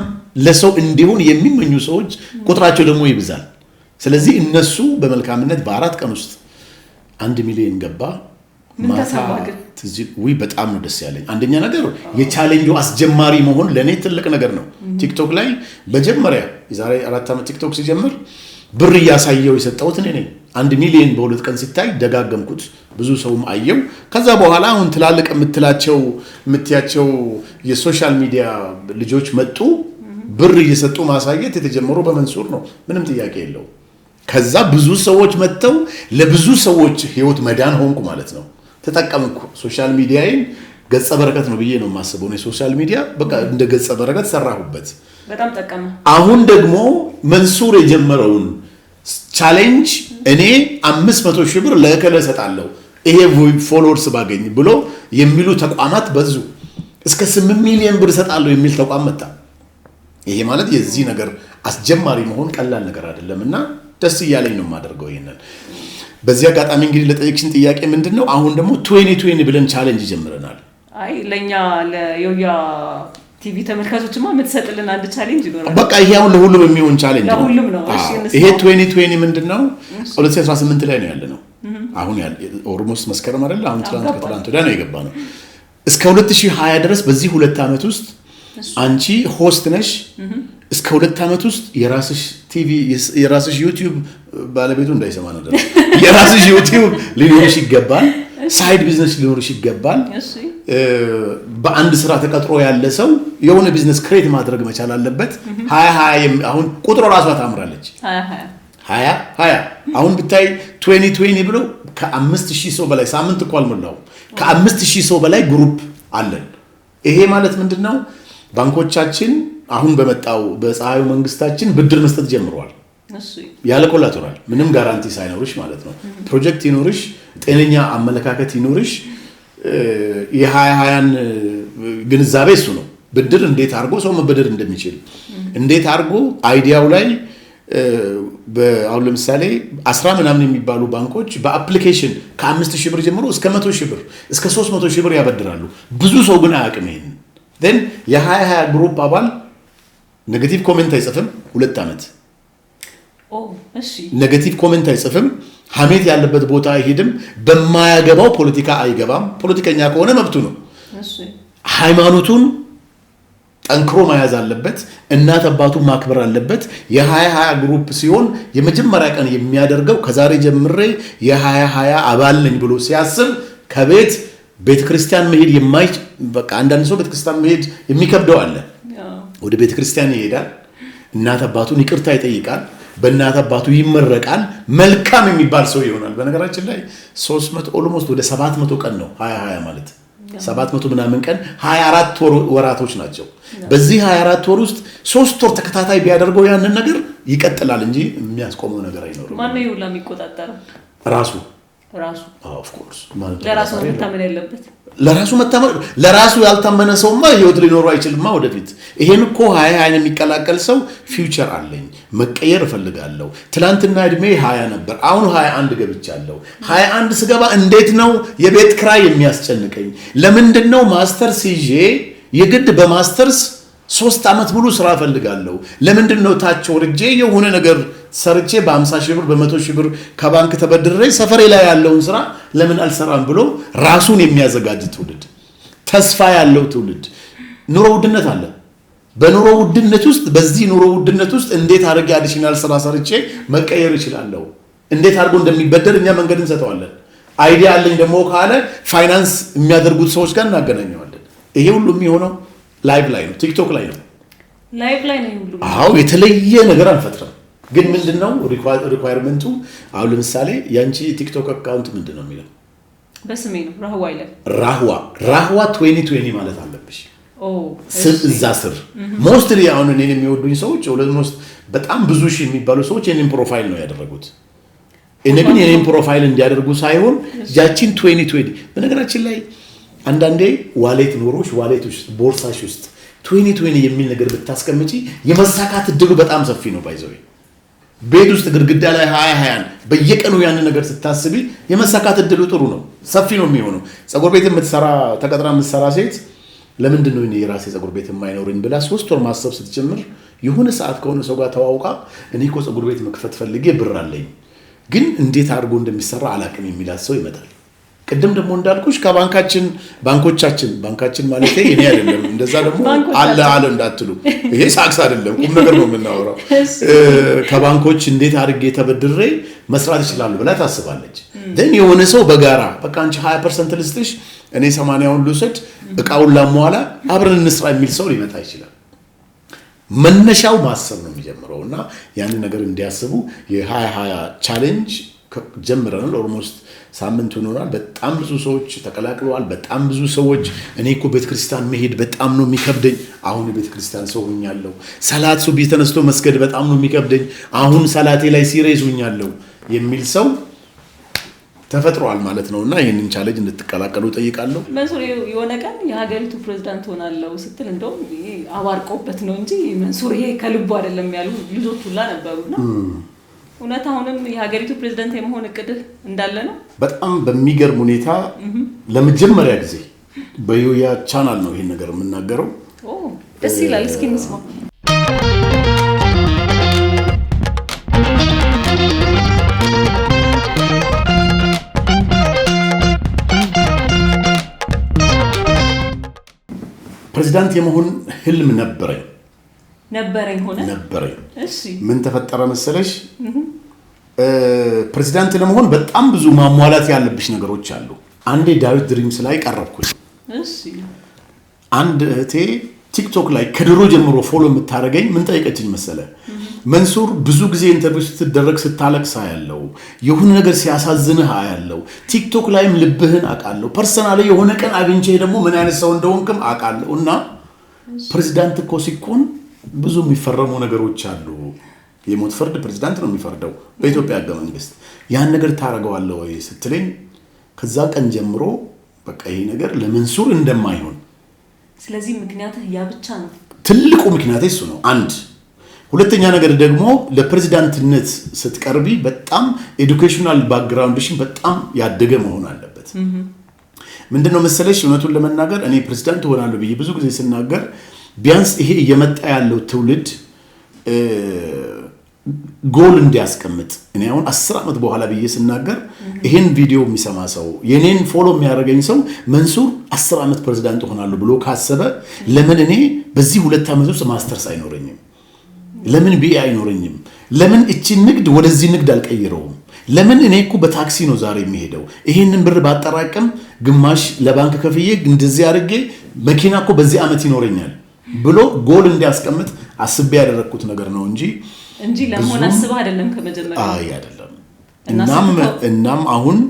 ለሰው እንዲሆን የሚመኙ ሰዎች ቁጥራቸው ደግሞ ይብዛል። ስለዚህ እነሱ በመልካምነት በ4 ቀን ውስጥ 1 ሚሊዮን ገባ። ማታ በጣም ነው ደስ ያለኝ። አንደኛ ነገር የቻሌንጁ አስጀማሪ መሆን ለኔ ትልቅ ነገር ነው። ቲክቶክ ላይ በመጀመሪያ የዛሬ 4 ዓመት ቲክቶክ ሲጀምር ብር እያሳየው የሰጠሁት እኔ ነኝ። 1 ሚሊዮን በ2 ቀን ሲታይ ደጋገምኩት፣ ብዙ ሰውም አየው። ከዛ በኋላ አሁን ትላልቅ የምትያቸው የሶሻል ሚዲያ ልጆች መጡ። ብር እየሰጡ ማሳየት የተጀመረው በመንሱር ነው፣ ምንም ጥያቄ የለው። ከዛ ብዙ ሰዎች መጥተው ለብዙ ሰዎች ህይወት መዳን ሆንኩ ማለት ነው። ተጠቀምኩ። ሶሻል ሚዲያዬን ገጸ በረከት ነው ብዬ ነው የማስበው። ነው ሶሻል ሚዲያ በቃ እንደ ገጸ በረከት ሰራሁበት፣ በጣም ጠቀመ። አሁን ደግሞ መንሱር የጀመረውን ቻሌንጅ እኔ 500,000 ብር ለከለ ሰጣለሁ ይሄ ፎሎወርስ ባገኝ ብሎ የሚሉ ተቋማት በዙ። እስከ 8 ሚሊዮን ብር ሰጣለሁ የሚል ተቋም መጣ። ይሄ ማለት የዚህ ነገር አስጀማሪ መሆን ቀላል ነገር አይደለምና ደስ እያለኝ ነው የማደርገው ይሄንን። በዚህ አጋጣሚ እንግዲህ ለጠየቅሽን ጥያቄ ምንድነው አሁን ደግሞ 2020 ብለን ቻሌንጅ ጀምረናል። አይ ለኛ ለዮያ ቲቪ ተመልካቾችማ የምትሰጥልን አንድ ቻሌንጅ ይኖራል። በቃ ይሄ አሁን ለሁሉም የሚሆን ቻሌንጅ ነው። ለሁሉም ነው። እሺ ይሄ 2020 ምንድነው 2018 ላይ ነው ያለነው። አሁን ኦልሞስት መስከረም አይደል? አሁን ትላንት ወዲያ ነው የገባ ነው። እስከ 2020 ድረስ በዚህ 2 ዓመት ውስጥ አንቺ ሆስት ነሽ። እስከ 2 ዓመት ውስጥ የራስሽ ቲቪ የራስሽ ዩቲዩብ ባለቤቱ እንዳይሰማ ነገር የራስሽ ዩቲዩብ ሊኖርሽ ይገባል። ሳይድ ቢዝነስ ሊኖርሽ ይገባል። በአንድ ስራ ተቀጥሮ ያለ ሰው የሆነ ቢዝነስ ክሬት ማድረግ መቻል አለበት። 2020 አሁን ቁጥሩ ራሷ ታምራለች። 2020 አሁን ብታይ 2020 ብለው ከ5000 ሰው በላይ ሳምንት እንኳን አልሞላው ከ5000 ሰው በላይ ግሩፕ አለን። ይሄ ማለት ምንድነው? ባንኮቻችን አሁን በመጣው በፀሐዩ መንግስታችን ብድር መስጠት ጀምሯል። ያለ ኮላተራል ምንም ጋራንቲ ሳይኖርሽ ማለት ነው። ፕሮጀክት ይኖርሽ፣ ጤነኛ አመለካከት ይኖርሽ። የ2020 ግንዛቤ እሱ ነው። ብድር እንዴት አድርጎ ሰው መበደር እንደሚችል እንዴት አድርጎ አይዲያው ላይ አሁን ለምሳሌ 10 ምናምን የሚባሉ ባንኮች በአፕሊኬሽን ከ5000 ብር ጀምሮ እስከ 100,000 ብር እስከ 300,000 ብር ያበድራሉ። ብዙ ሰው ግን አያውቅም ይሄን። then የ2020 ግሩፕ አባል ኔጌቲቭ ኮሜንት አይጽፍም 2 ዓመት። እሺ ኔጌቲቭ ኮሜንት አይጽፍም፣ ሐሜት ያለበት ቦታ አይሄድም፣ በማያገባው ፖለቲካ አይገባም። ፖለቲከኛ ከሆነ መብቱ ነው። እሺ ሃይማኖቱን ጠንክሮ መያዝ አለበት፣ እናት አባቱ ማክበር አለበት። የ2020 ግሩፕ ሲሆን የመጀመሪያ ቀን የሚያደርገው ከዛሬ ጀምሬ የ2020 አባል ነኝ ብሎ ሲያስብ ከቤት ቤተክርስቲያን መሄድ በቃ አንዳንድ ሰው ቤተክርስቲያን መሄድ የሚከብደው አለ። ወደ ቤተክርስቲያን ይሄዳል፣ እናት አባቱን ይቅርታ ይጠይቃል፣ በእናት አባቱ ይመረቃል፣ መልካም የሚባል ሰው ይሆናል። በነገራችን ላይ 300 ኦልሞስት ወደ 700 ቀን ነው 2020 ማለት 700 ምናምን ቀን 24 ወራቶች ናቸው። በዚህ 24 ወር ውስጥ 3 ወር ተከታታይ ቢያደርገው ያንን ነገር ይቀጥላል እንጂ የሚያስቆመው ነገር አይኖርም። ማን ነው ይውላ የሚቆጣጠረው? ራሱ ራሱ ኦፍ ኮርስ ለራሱ መታመን ያለበት ለራሱ ያልታመነ ሰውማ ህይወት ሊኖሩ አይችልማ ወደፊት። ይሄን እኮ 20 የሚቀላቀል ሰው ፊውቸር አለኝ መቀየር እፈልጋለሁ። ትላንትና እድሜ 20 ነበር፣ አሁን 21 ገብቻለሁ። 21 ስገባ እንዴት ነው የቤት ክራይ የሚያስጨንቀኝ? ለምንድነው ማስተርስ ይዤ የግድ በማስተርስ 3 ዓመት ሙሉ ስራ እፈልጋለሁ? ለምንድነው ታች ወርጄ የሆነ ነገር ሰርቼ በ50 ሺህ ብር በ100 ሺህ ብር ከባንክ ተበድሬ ሰፈሬ ላይ ያለውን ስራ ለምን አልሰራም ብሎ ራሱን የሚያዘጋጅ ትውልድ፣ ተስፋ ያለው ትውልድ። ኑሮ ውድነት አለ። በኑሮ ውድነት ውስጥ በዚህ ኑሮ ውድነት ውስጥ እንዴት አድርጌ አዲሽናል ስራ ሰርቼ መቀየር እችላለሁ? እንዴት አድርጎ እንደሚበደር እኛ መንገድ እንሰጠዋለን። አይዲያ አለኝ ደግሞ ካለ ፋይናንስ የሚያደርጉት ሰዎች ጋር እናገናኘዋለን። ይሄ ሁሉ የሚሆነው ላይቭ ላይ ነው፣ ቲክቶክ ላይ ነው፣ ላይቭ ላይ ነው ሁሉ። አዎ የተለየ ነገር አንፈጥረም። ግን ምንድነው ሪኳየርመንቱ? አሁን ለምሳሌ ያንቺ ቲክቶክ አካውንት ምንድነው የሚለው? በስሜ ነው ራህዋ ይላል። ራህዋ 2020 ማለት አለብሽ እዛ ስር። ሞስትሊ አሁን እኔን የሚወዱኝ ሰዎች ኦልሞስት በጣም ብዙ ሺህ የሚባሉ ሰዎች የኔን ፕሮፋይል ነው ያደረጉት። እኔ ግን የኔን ፕሮፋይል እንዲያደርጉ ሳይሆን ያቺን 2020 በነገራችን ላይ አንዳንዴ ዋሌት ኖሮሽ ዋሌት ውስጥ ቦርሳሽ ውስጥ 2020 የሚል ነገር ብታስቀምጪ የመሳካት እድሉ በጣም ሰፊ ነው። ባይዘው ቤት ውስጥ ግድግዳ ላይ 20 በየቀኑ ያን ነገር ስታስቢ የመሳካት እድሉ ጥሩ ነው፣ ሰፊ ነው የሚሆነው። ፀጉር ቤት ተቀጥራ የምትሰራ ሴት ለምንድን ነው እኔ የራሴ ፀጉር ቤት የማይኖርኝ ብላ 3 ወር ማሰብ ስትጀምር የሆነ ሰዓት ከሆነ ሰው ጋር ተዋውቃ እኔ እኮ ፀጉር ቤት መክፈት ፈልጌ ብር አለኝ ግን እንዴት አድርጎ እንደሚሰራ አላቅም የሚላት ሰው ይመጣል። ቅድም ደግሞ እንዳልኩሽ ባንኮቻችን ማለት እኔ አይደለም፣ እንደዛ ደግሞ አለ እንዳትሉ፣ ይሄ ሳክስ አይደለም፣ ቁም ነገር ነው የምናወራው። ከባንኮች እንዴት አድርጌ ተበድሬ መስራት ይችላል ብላ ታስባለች። ግን የሆነ ሰው በጋራ በቃ አንቺ 20% ልስጥሽ እኔ 80ውን ልውሰድ እቃውን ላሟላ አብረን እንስራ የሚል ሰው ሊመጣ ይችላል። መነሻው ማሰብ ነው የሚጀምረው እና ያንን ነገር እንዲያስቡ የ2020 ቻሌንጅ ጀምረናል። ኦልሞስት ሳምንት ሆኖናል። በጣም ብዙ ሰዎች ተቀላቅለዋል። በጣም ብዙ ሰዎች እኔ እኮ ቤተክርስቲያን መሄድ በጣም ነው የሚከብደኝ፣ አሁን ቤተክርስቲያን ሰው ሆኛለሁ። ሰላት ሱብሂ ተነስቶ መስገድ በጣም ነው የሚከብደኝ፣ አሁን ሰላቴ ላይ ሲሪየስ ሆኛለሁ የሚል ሰው ተፈጥሯል ማለት ነውና ይሄንን ቻሌንጅ እንድትቀላቀሉ ጠይቃለሁ። መንሱር የሆነ ቀን የሀገሪቱ ፕሬዝዳንት ሆናለሁ ስትል እንደውም አባርቆበት ነው እንጂ መንሱር ይሄ ከልቡ አይደለም ያሉ ልጆች ሁላ ነበሩና እውነት አሁንም የሀገሪቱ ፕሬዝዳንት የመሆን እቅድህ እንዳለ ነው? በጣም በሚገርም ሁኔታ ለመጀመሪያ ጊዜ በዩያ ቻናል ነው ይሄን ነገር የምናገረው። ደስ ይላል። እስኪ እንስማ። ፕሬዝዳንት የመሆን ህልም ነበረኝ። እሺ ምን ተፈጠረ መሰለሽ? ፕሬዝዳንት ለመሆን በጣም ብዙ ማሟላት ያለብሽ ነገሮች አሉ። አንዴ ዳዊት ድሪምስ ላይ ቀረብኩኝ። እሺ አንድ እህቴ ቲክቶክ ላይ ከድሮ ጀምሮ ፎሎ የምታደርገኝ ምን ጠይቀችኝ መሰለ? መንሱር ብዙ ጊዜ ኢንተርቪው ስትደረግ ስታለቅስ አያለው፣ የሆነ ነገር ሲያሳዝንህ አያለው፣ ቲክቶክ ላይም ልብህን አውቃለሁ፣ ፐርሰናሊ የሆነ ቀን አግኝቼ ደግሞ ምን አይነት ሰው እንደሆንክም አውቃለሁ እና ፕሬዝዳንት እኮ ሲኮን ብዙ የሚፈረሙ ነገሮች አሉ። የሞት ፍርድ ፕሬዝዳንት ነው የሚፈርደው በኢትዮጵያ ሕገ መንግስት። ያን ነገር ታደርገዋለህ ወይ ስትለኝ ከዛ ቀን ጀምሮ በቃ ይሄ ነገር ለመንሱር እንደማይሆን። ስለዚህ ምክንያትህ ያ ብቻ ነው? ትልቁ ምክንያት እሱ ነው። አንድ ሁለተኛ ነገር ደግሞ ለፕሬዝዳንትነት ስትቀርቢ በጣም ኤዱኬሽናል ባክግራውንድሽን በጣም ያደገ መሆን አለበት። ምንድነው መሰለሽ እውነቱን ለመናገር እኔ ፕሬዝዳንት ሆናለሁ ብዬ ብዙ ጊዜ ስናገር ቢያንስ ይሄ እየመጣ ያለው ትውልድ ጎል እንዲያስቀምጥ እኔ አሁን 10 ዓመት በኋላ ብዬ ስናገር ይሄን ቪዲዮ የሚሰማ ሰው የኔን ፎሎ የሚያደርገኝ ሰው መንሱር 10 ዓመት ፕሬዝዳንት ሆናለሁ ብሎ ካሰበ ለምን እኔ በዚህ 2 ዓመት ውስጥ ማስተርስ አይኖረኝም? ለምን ቢኤ አይኖረኝም? ለምን እቺ ንግድ ወደዚህ ንግድ አልቀይረውም? ለምን እኔ እኮ በታክሲ ነው ዛሬ የሚሄደው፣ ይሄንን ብር ባጠራቀም ግማሽ ለባንክ ከፍዬ እንደዚህ አድርጌ መኪና እኮ በዚህ ዓመት ይኖረኛል ብሎ ጎል እንዲያስቀምጥ አስቤ ያደረኩት ነገር ነው እንጂ ለምን አስበህ አይደለም ከመጀመሪያ። አይደለም። እናም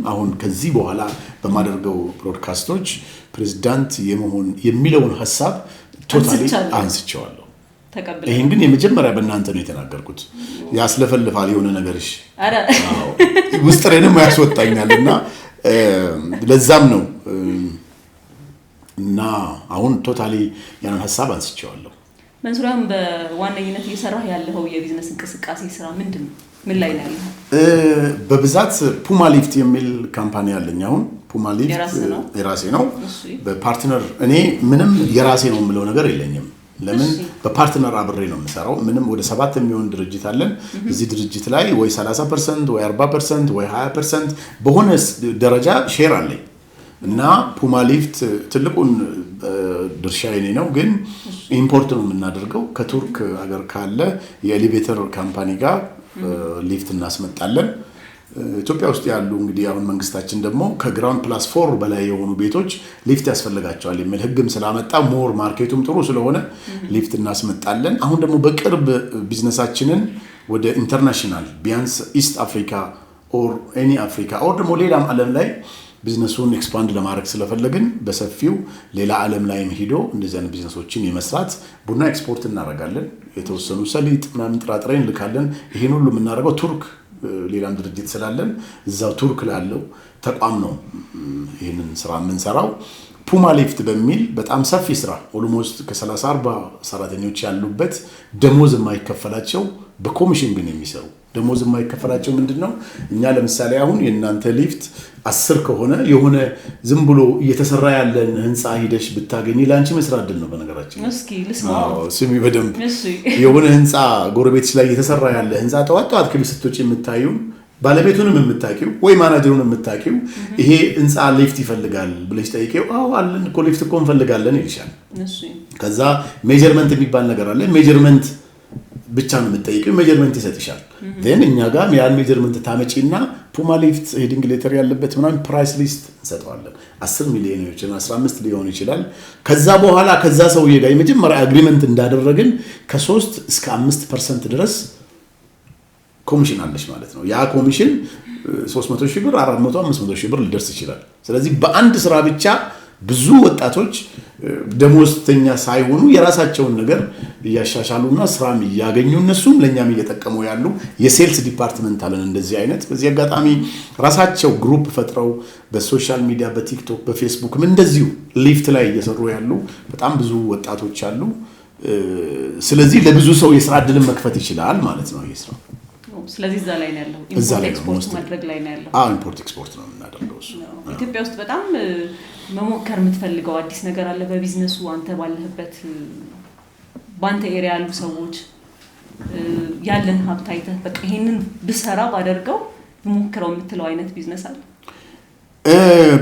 አሁን ከዚህ በኋላ በማደርገው ብሮድካስቶች ፕሬዝዳንት የመሆን የሚለውን ሐሳብ ቶታሊ አንስቼዋለሁ። ይሄን ግን የመጀመሪያ በእናንተ ነው የተናገርኩት። ያስለፈልፋል የሆነ ነገርሽ ውስጥሬንም ያስወጣኛልና ለዛም ነው እና አሁን ቶታሊ ያንን ሐሳብ አንስቼዋለሁ። መንሱራም በዋነኝነት እየሰራህ ያለው የቢዝነስ እንቅስቃሴ ስራ ምንድነው? ምን ላይ ነው ያለው? በብዛት ፑማ ሊፍት የሚል ካምፓኒ አለኝ። አሁን ፑማ ሊፍት የራሴ ነው። በፓርትነር እኔ ምንም የራሴ ነው የምለው ነገር የለኝም። ለምን በፓርትነር አብሬ ነው የምሰራው። ምንም ወደ 7 የሚሆን ድርጅት አለን። እዚህ ድርጅት ላይ ወይ 30% ወይ 40% ወይ 20% በሆነ ደረጃ ሼር አለኝ እና ፑማ ሊፍት ትልቁን ድርሻ የኔ ነው። ግን ኢምፖርት ነው የምናደርገው ከቱርክ ሀገር ካለ የኤሌቬተር ካምፓኒ ጋር ሊፍት እናስመጣለን። ኢትዮጵያ ውስጥ ያሉ እንግዲህ አሁን መንግስታችን ደግሞ ከግራውንድ ፕላስ 4 በላይ የሆኑ ቤቶች ሊፍት ያስፈልጋቸዋል የሚል ህግም ስላመጣ ሞር ማርኬቱም ጥሩ ስለሆነ ሊፍት እናስመጣለን። አሁን ደግሞ በቅርብ ቢዝነሳችንን ወደ ኢንተርናሽናል ቢያንስ ኢስት አፍሪካ ኦር ኤኒ አፍሪካ ኦር ደግሞ ሌላም ዓለም ላይ ቢዝነሱን ኤክስፓንድ ለማድረግ ስለፈለግን በሰፊው ሌላ ዓለም ላይም ሄዶ እንደዚህ አይነት ቢዝነሶችን የመስራት ቡና ኤክስፖርት እናደርጋለን። የተወሰኑ ሰሊጥ ምናምን ጥራጥሬ እንልካለን። ይሄን ሁሉ የምናደርገው ቱርክ ሌላም ድርጅት ስላለን እዛው ቱርክ ላለው ተቋም ነው ይሄንን ስራ የምንሰራው። ፑማ ሊፍት በሚል በጣም ሰፊ ስራ ኦልሞስት ከ30-40 ሰራተኞች ያሉበት ደሞዝ የማይከፈላቸው በኮሚሽን ግን የሚሰሩ ደሞዝ የማይከፈላቸው ምንድነው? እኛ ለምሳሌ አሁን የእናንተ ሊፍት 10 ከሆነ የሆነ ዝም ብሎ እየተሰራ ያለን ህንፃ ሂደሽ ብታገኝ ላንቺ መስራት ድል ነው። በነገራችን እስኪ ልስማው ስሚ በደንብ የሆነ ህንፃ ጎረቤትሽ ላይ እየተሰራ ያለ ህንፃ ጠዋት ክሊፕ ስትወጪ የምታዩ ባለቤቱንም የምታቂው ወይ ማናጀሩን የምታቂው ይሄ ህንፃ ሊፍት ይፈልጋል ብለሽ ጠይቄው አዎ አለን እኮ ሊፍት እኮ እንፈልጋለን ይልሻል። ከዛ ሜጀርመንት የሚባል ነገር አለ። ሜጀርመንት ብቻ ነው የምትጠይቂው፣ ሜጀርመንት ይሰጥሻል። then እኛ ጋር ያን ሜጀርመንት ታመጪና ፑማ ሊፍት ሄዲንግ ሌተር ያለበት ምናምን ፕራይስ ሊስት እንሰጠዋለን። 10 ሚሊዮን ይችላል 15 ሊሆን ይችላል። ከዛ በኋላ ከዛ ሰውዬ ጋር የመጀመሪያ አግሪመንት እንዳደረግን ከ3 እስከ 5% ድረስ ኮሚሽን አለሽ ማለት ነው። ያ ኮሚሽን 300 ሺህ ብር 400 500 ሺህ ብር ሊደርስ ይችላል። ስለዚህ በአንድ ስራ ብቻ ብዙ ወጣቶች ደሞዝተኛ ሳይሆኑ የራሳቸውን ነገር እያሻሻሉና ስራም እያገኙ እነሱም ለኛም እየተጠቀሙ ያሉ የሴልስ ዲፓርትመንት አለን። እንደዚህ አይነት በዚህ አጋጣሚ ራሳቸው ግሩፕ ፈጥረው በሶሻል ሚዲያ በቲክቶክ በፌስቡክም እንደዚሁ ሊፍት ላይ እየሰሩ ያሉ በጣም ብዙ ወጣቶች አሉ። ስለዚህ ለብዙ ሰው የስራ እድልን መክፈት ይችላል ማለት ነው ይሄ ስራ። ስለዚህ እዛ ላይ ነው ያለው። ኢምፖርት ኤክስፖርት ማድረግ ላይ ነው ያለው። ኢምፖርት ኤክስፖርት ነው የምናደርገው እሱ። ኢትዮጵያ ውስጥ በጣም መሞከር የምትፈልገው አዲስ ነገር አለ በቢዝነሱ? አንተ ባለህበት ባንተ ኤሪያ ያሉ ሰዎች ያለን ሀብት አይተህ በቃ ይሄንን ብሰራ ባደርገው መሞከረው የምትለው አይነት ቢዝነስ አለ?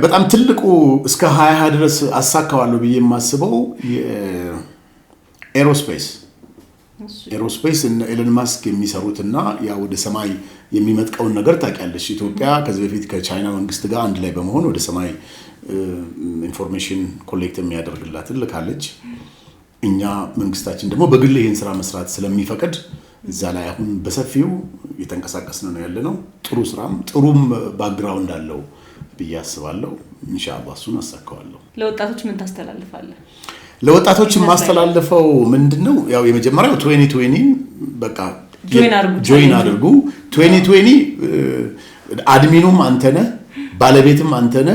በጣም ትልቁ እስከ 20 ድረስ አሳካዋለሁ ብዬ የማስበው ኤሮስፔስ እና ኤለን ማስክ የሚሰሩትና ያ ወደ ሰማይ የሚመጥቀውን ነገር ታውቂያለሽ። ኢትዮጵያ ከዚህ በፊት ከቻይና መንግስት ጋር አንድ ላይ በመሆን ወደ ሰማይ ኢንፎርሜሽን ኮሌክት የሚያደርግላት ልካለች። እኛ መንግስታችን ደግሞ በግል ይሄን ስራ መስራት ስለሚፈቅድ እዛ ላይ አሁን በሰፊው እየተንቀሳቀስን ነው ያለነው። ጥሩ ስራም ጥሩም ባክግራውንድ አለው ብዬ አስባለሁ። ኢንሻአላህ እሱን አሳካዋለሁ። ለወጣቶች ምን ታስተላልፋለህ? ለወጣቶች ማስተላለፈው ምንድነው? ያው የመጀመሪያው 2020 በቃ ጆይን አድርጉ። 2020 አድሚኑም አንተነ ባለቤትም አንተነ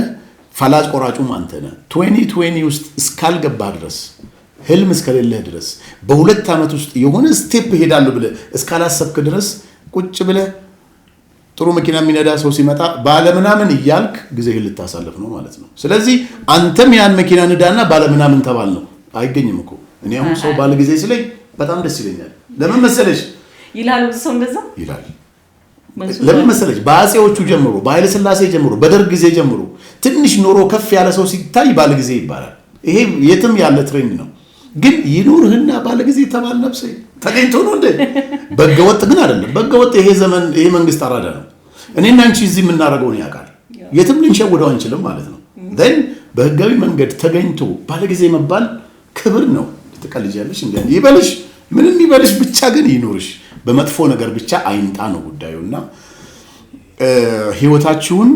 ፈላጭ ቆራጩም አንተነ። 2020 ውስጥ እስካልገባ ድረስ ህልም እስከሌለህ ድረስ በ2 አመት ውስጥ የሆነ ስቴፕ ሄዳለሁ ብለህ እስካላሰብክ ድረስ ቁጭ ብለህ ጥሩ መኪና የሚነዳ ሰው ሲመጣ ባለምናምን እያልክ ጊዜህን ልታሳልፍ ነው ማለት ነው። ስለዚህ አንተም ያን መኪና ንዳና ባለምናምን ተባል ነው አይገኝም እኮ። እኔ አሁን ሰው ባለ ጊዜ ሲለኝ በጣም ደስ ይለኛል። ለምን መሰለሽ ይላል ሰው እንደዛ ይላል። ለምን መሰለሽ በአጼዎቹ ጀምሮ በኃይለ ሥላሴ ጀምሮ በደርግ ጊዜ ጀምሮ ትንሽ ኖሮ ከፍ ያለ ሰው ሲታይ ባለ ጊዜ ይባላል። ይሄ የትም ያለ ትሬንድ ነው። ግን ይኑርህና ባለ ጊዜ ተባል ነብሰ ተገኝቶ ነው እንደ በገወጥ ግን አይደለም። በገወጥ ይሄ ዘመን ይሄ መንግስት አራዳ ነው። እኔና አንቺ እዚህ የምናደርገውን ያውቃል። የትም ልንሸውደው አንችልም ማለት ነው። then በህጋዊ መንገድ ተገኝቶ ባለ ጊዜ መባል ክብር ነው። ትቀልጃለሽ እንዴ? ይበልሽ ምንም ይበልሽ ብቻ ግን ይኑርሽ። በመጥፎ ነገር ብቻ አይንጣ ነው ጉዳዩና ህይወታችሁን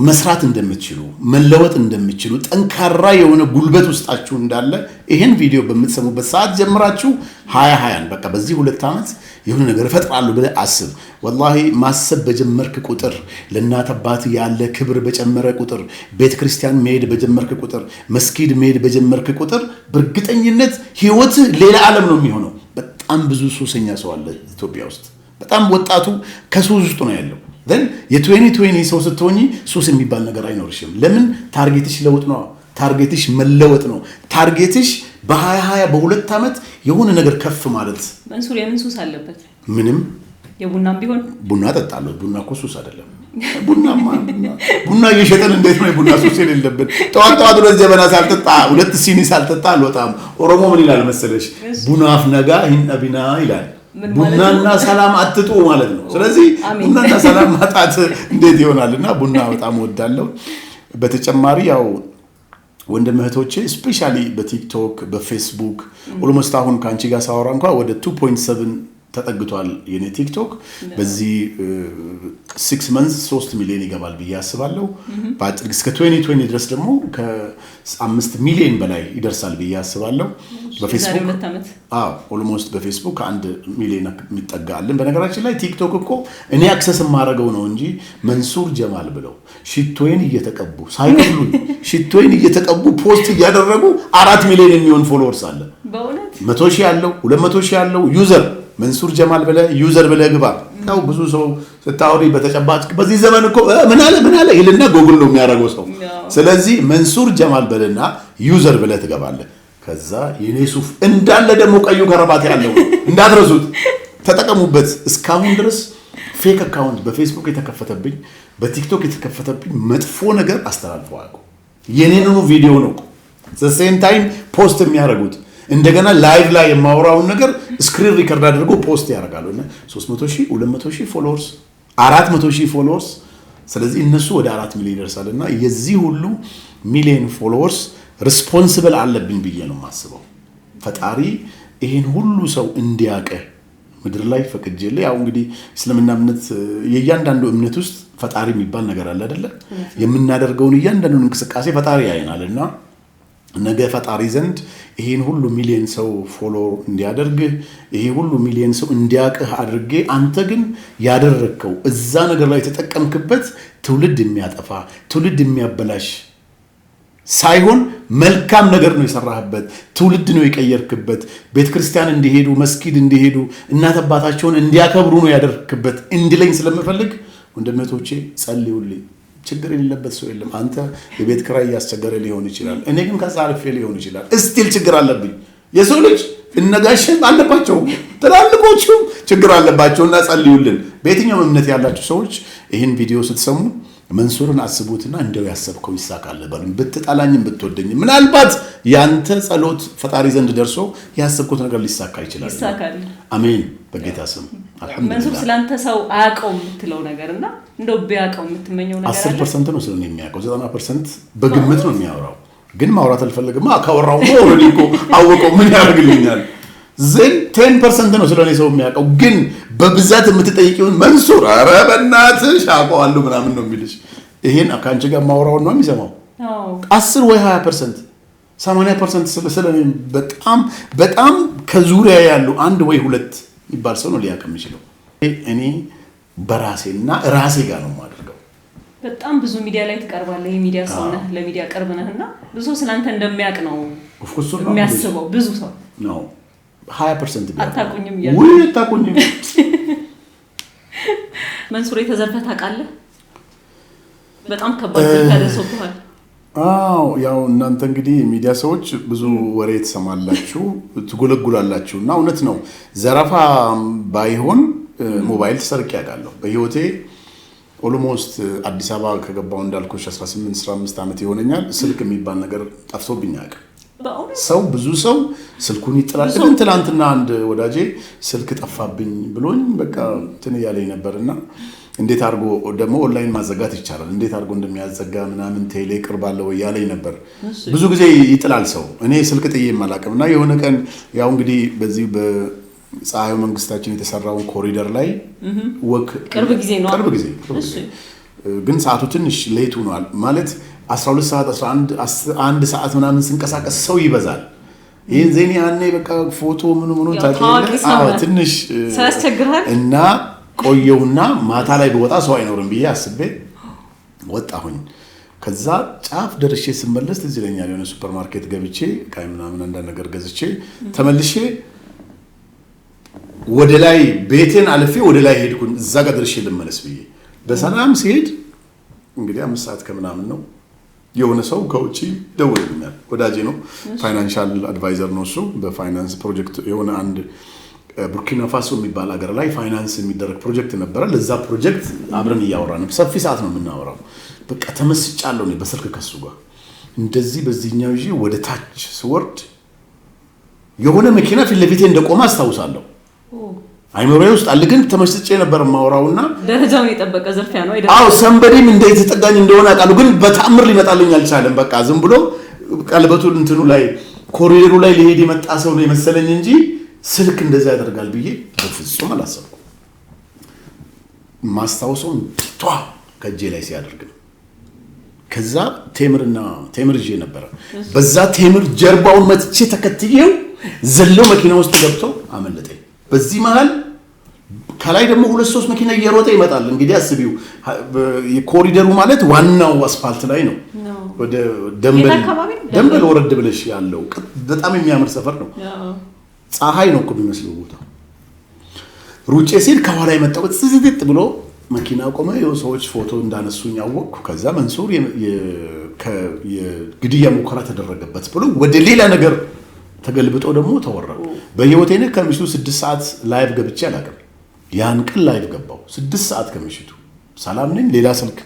መስራት እንደምትችሉ መለወጥ እንደምትችሉ ጠንካራ የሆነ ጉልበት ውስጣችሁ እንዳለ ይሄን ቪዲዮ በምትሰሙበት ሰዓት ጀምራችሁ 2020 በቃ በዚህ 2 ዓመት የሆነ ነገር እፈጥራለሁ ብለህ አስብ። ወላሂ ማሰብ በጀመርክ ቁጥር ለእናት አባት ያለ ክብር በጨመረ ቁጥር ቤተክርስቲያን መሄድ በጀመርክ ቁጥር መስጊድ መሄድ በጀመርክ ቁጥር በእርግጠኝነት ህይወት ሌላ ዓለም ነው የሚሆነው። በጣም ብዙ ሱሰኛ ሰው አለ ኢትዮጵያ ውስጥ። በጣም ወጣቱ ከሱስ ውስጥ ነው ያለው። then የ2020 ሰው ስትሆኚ ሱስ የሚባል ነገር አይኖርሽም። ለምን? ታርጌትሽ ለውጥ ነው። ታርጌትሽ መለወጥ ነው። ታርጌትሽ በ2020 በ2 ዓመት የሆነ ነገር ከፍ ማለት። መንሱር የምን ሱስ አለበት? ምንም። የቡናም ቢሆን ቡና ጠጣለሁ። ቡና እኮ ሱስ አይደለም። ቡና እየሸጠን እንዴት ነው የቡና ሱስ የሌለብን? ጠዋት ጠዋት 2 ጀበና ሳልጠጣ 2 ሲኒ ሳልጠጣ አልወጣም። ኦሮሞ ምን ይላል መሰለሽ? ቡናፍ ነጋ ሂንጠቢና ይላል። ቡናና ሰላም አትጡ ማለት ነው። ስለዚህ ቡናና ሰላም ማጣት እንዴት ይሆናልና ቡና በጣም ወዳለሁ። በተጨማሪ ያው ወንድም እህቶቼ ስፔሻሊ በቲክቶክ በፌስቡክ ኦልሞስት አሁን ካንቺ ጋር ሳወራ እንኳን ወደ 2.7 ተጠግቷል የኔ ቲክቶክ። በዚህ 6 months 3 ሚሊዮን ይገባል ብዬ አስባለሁ። በአጭር እስከ 2020 ድረስ ደግሞ ከ5 ሚሊዮን በላይ ይደርሳል ብዬ አስባለሁ። በፌስቡክ ኦልሞስት በፌስቡክ 1 ሚሊዮን የሚጠጋልን። በነገራችን ላይ ቲክቶክ እኮ እኔ አክሰስ የማደርገው ነው እንጂ መንሱር ጀማል ብለው ሽቶይን እየተቀቡ ሳይከፍሉኝ ሽቶይን እየተቀቡ ፖስት እያደረጉ 4 ሚሊዮን የሚሆን ፎሎወርስ አለ። በእውነት 100,000 ያለው 200,000 ያለው ዩዘር መንሱር ጀማል ብለህ ዩዘር ብለህ ግባ። ያው ብዙ ሰው ስታወሪ በተጨባጭ በዚህ ዘመን እኮ ምን አለ ይልና ጎግል ነው የሚያደርገው ሰው። ስለዚህ መንሱር ጀማል ብለህና ዩዘር ብለህ ትገባለህ። ከዛ የኔ ሱፍ እንዳለ ደግሞ ቀዩ ከረባት ያለው እንዳትረሱት፣ ተጠቀሙበት። እስካሁን ድረስ ፌክ አካውንት በፌስቡክ የተከፈተብኝ በቲክቶክ የተከፈተብኝ መጥፎ ነገር አስተላልፈው አውቁ። የኔኑ ቪዲዮ ነው ዘሴም ታይም ፖስት የሚያደርጉት። እንደገና ላይቭ ላይ የማወራውን ነገር ስክሪን ሪከርድ አድርጎ ፖስት ያደርጋሉ እና 300,000 200,000 ፎሎወርስ 400,000 ፎሎወርስ። ስለዚህ እነሱ ወደ 4 ሚሊዮን ይደርሳልና የዚህ ሁሉ ሚሊዮን ፎሎወርስ ሪስፖንሲብል አለብኝ ብዬ ነው የማስበው። ፈጣሪ ይሄን ሁሉ ሰው እንዲያቀ ምድር ላይ ፈቅጄልህ። ያው እንግዲህ እስልምና እምነት የእያንዳንዱ እምነት ውስጥ ፈጣሪ የሚባል ነገር አለ አይደለ? የምናደርገውን እያንዳንዱን እንቅስቃሴ ፈጣሪ ያይናልና ነገ ፈጣሪ ዘንድ ይሄን ሁሉ ሚሊዮን ሰው ፎሎ እንዲያደርግህ ይሄ ሁሉ ሚሊዮን ሰው እንዲያቅህ አድርጌ አንተ ግን ያደረከው እዛ ነገር ላይ ተጠቀምክበት ትውልድ የሚያጠፋ ትውልድ የሚያበላሽ ሳይሆን መልካም ነገር ነው የሰራህበት። ትውልድ ነው የቀየርክበት። ቤተክርስቲያን እንዲሄዱ መስጊድ እንዲሄዱ እናት አባታቸውን እንዲያከብሩ ነው ያደረክበት እንድለኝ ስለምፈልግ ወንድሞቼ ጸልዩልኝ። ችግር የሌለበት ሰው የለም። አንተ የቤት ክራይ ያስቸገረ ሊሆን ይችላል። እኔ ግን ከዛ አልፌ ሊሆን ይችላል። እስቲል ችግር አለብኝ። የሰው ልጅ እነጋሽም አለባቸው ትላልቆቹም ችግር አለባቸውና ጸልዩልን። በየትኛው እምነት ያላችሁ ሰዎች ይህን ቪዲዮ ስትሰሙ መንሱርን አስቡትና እንደው ያሰብከው ይሳካል በሉኝ። ብትጣላኝም ብትወደኝም ምናልባት ያንተ ጸሎት ፈጣሪ ዘንድ ደርሶ ያሰብኩት ነገር ሊሳካ ይችላል። ይሳካል። አሜን። በጌታ ስም አልሐምዱሊላህ። መንሱር ስላንተ ሰው አያውቀው የምትለው ነገርና እንደው ቢያውቀው የምትመኘው ነገር አለ? 10% ነው ስለኔ የሚያውቀው። 90% በግምት ነው የሚያወራው። ግን ማውራት አልፈልግም። ካወራው ኦልሬዲ እኮ አወቀው ምን ያደርግልኛል? ዘን 10% ነው ስለኔ ሰው የሚያውቀው። ግን በብዛት የምትጠይቂውን መንሱር ኧረ በእናትሽ አውቀዋለሁ ምናምን ነው የሚልሽ። ይሄን ካንቺ ጋር ማውራውን ነው የሚሰማው። 10 ወይ 20% 80% ስለኔ በጣም ከዙሪያ ያሉ 1 ወይ 2 ይባል ሰው ነው ሊያውቅ የሚችለው። እኔ በራሴና ራሴ ጋር ነው የማደርገው። በጣም ብዙ ሚዲያ ላይ ትቀርባለህ። የሚዲያ ሰው ነህ፣ ለሚዲያ ቅርብ ነህና ብዙ ሰው ስላንተ እንደሚያውቅ ነው የሚያስበው። ብዙ ሰው ነው 20% አታውቁኝም ወይ አታውቁኝም። መንሱር የተዘርፈህ ታውቃለህ? በጣም ከባድ ዘርፍ ደርሶብሃል። ያው እናንተ እንግዲህ የሚዲያ ሰዎች ብዙ ወሬ ትሰማላችሁ ትጎለጉላላችሁ እና እውነት ነው። ዘረፋ ባይሆን ሞባይል ተሰርቄ ያውቃለሁ በህይወቴ። ኦልሞስት አዲስ አበባ ከገባው እንዳልኩሽ 18-15 ዓመት ይሆነኛል። ስልክ የሚባል ነገር ጠፍቶብኝ አያውቅም። ሰው ብዙ ሰው ስልኩን ይጥላል። ግን ትናንትና አንድ ወዳጄ ስልክ ጠፋብኝ ብሎኝ በቃ እንትን ያለኝ ነበርና እንዴት አድርጎ ደግሞ ኦንላይን ማዘጋት ይቻላል እንዴት አድርጎ እንደሚያዘጋ ምናምን ቴሌ ቅርብ አለ ወይ ያለኝ ነበር። ብዙ ጊዜ ይጥላል ሰው። እኔ ስልክ ጥዬ ማላቀምና የሆነ ቀን ያው እንግዲህ በዚህ በፀሐዩ መንግስታችን የተሰራውን ኮሪደር ላይ ወክ ቅርብ ጊዜ ግን ሰዓቱ ትንሽ ሌት ሆኗል ማለት 12 ሰዓት 11 ሰዓት ምናምን ስንቀሳቀስ ሰው ይበዛል። ይሄን ዜና ያኔ በቃ ፎቶ ምን ታውቂያለሽ ትንሽ ሳያስቸግራል እና ቆየውና ማታ ላይ በወጣ ሰው አይኖርም ብዬ አስቤ ወጣሁኝ። ከዛ ጫፍ ደርሼ ስመለስ ትዝ ይለኛል የሆነ ሱፐርማርኬት ገብቼ ቃይ ምናምን አንዳንድ ነገር ገዝቼ ተመልሼ ወደ ላይ ቤቴን አልፌ ወደ ላይ ሄድኩኝ። እዛ ጋር ደርሼ ልመለስ ብዬ በሰላም ሲሄድ እንግዲህ 5 ሰዓት ከምናምን ነው የሆነ ሰው ከውጪ ደወለልኛል። ወዳጄ ነው፣ ፋይናንሻል አድቫይዘር ነው እሱ። በፋይናንስ ፕሮጀክት የሆነ አንድ ቡርኪና ፋሶ የሚባል ሀገር ላይ ፋይናንስ የሚደረግ ፕሮጀክት ነበረ። ለዛ ፕሮጀክት አብረን እያወራን ሰፊ ሰዓት ነው የምናወራው። በቃ ተመስጫለሁ እኔ በስልክ ከሱ ጋር እንደዚህ በዚህኛው ይዤ ወደ ታች ስወርድ የሆነ መኪና ፊት ለፊቴ እንደቆመ አስታውሳለሁ። አይመሮዬ ውስጥ አለ ግን ተመስጬ ነበር የማወራውና ደረጃውን የጠበቀ ዝርፊያ ነው አይደል? አዎ ሰንበዲም እንዴት ተጠጋኝ እንደሆነ አውቃለሁ፣ ግን በተአምር ሊመጣልኝ አልቻለም። በቃ ዝም ብሎ ቀለበቱ እንትኑ ላይ ኮሪደሩ ላይ ሊሄድ የመጣ ሰው ነው የመሰለኝ እንጂ ስልክ እንደዛ ያደርጋል ብዬ በፍጹም አላሰብኩም። ማስታወሰው ቷ ከእጄ ላይ ሲያደርግ ነው። ከዛ ቴምር ይዤ ነበረ። በዛ ቴምር ጀርባውን መትቼ ተከትዬው ዘለው መኪና ውስጥ ገብቶ አመለጠኝ። በዚህ መሃል ከላይ ደግሞ 2-3 መኪና እየሮጠ ይመጣል። እንግዲህ አስቢው የኮሪደሩ ማለት ዋናው አስፋልት ላይ ነው። ወደ ደንበል ወረድ ብለሽ ያለው በጣም የሚያምር ሰፈር ነው። ፀሐይ ነው እኮ የሚመስለው ቦታ። ሩጬ ሲል ከኋላ የመጣው ጽዝት ብሎ መኪና ቆመ። ሰዎች ፎቶ እንዳነሱኝ አወቅኩ። ከዛ መንሱር የግድያ ሙከራ ተደረገበት ብሎ ወደ ሌላ ነገር ተገልብጦ ደግሞ ተወራ። በህይወቴ ነው ከምሽቱ 6 ሰዓት ላይቭ ገብቼ አላውቅም። ያን ቀን ላይቭ ገባው 6 ሰዓት ከምሽቱ ሰላም ነኝ። ሌላ ስልክ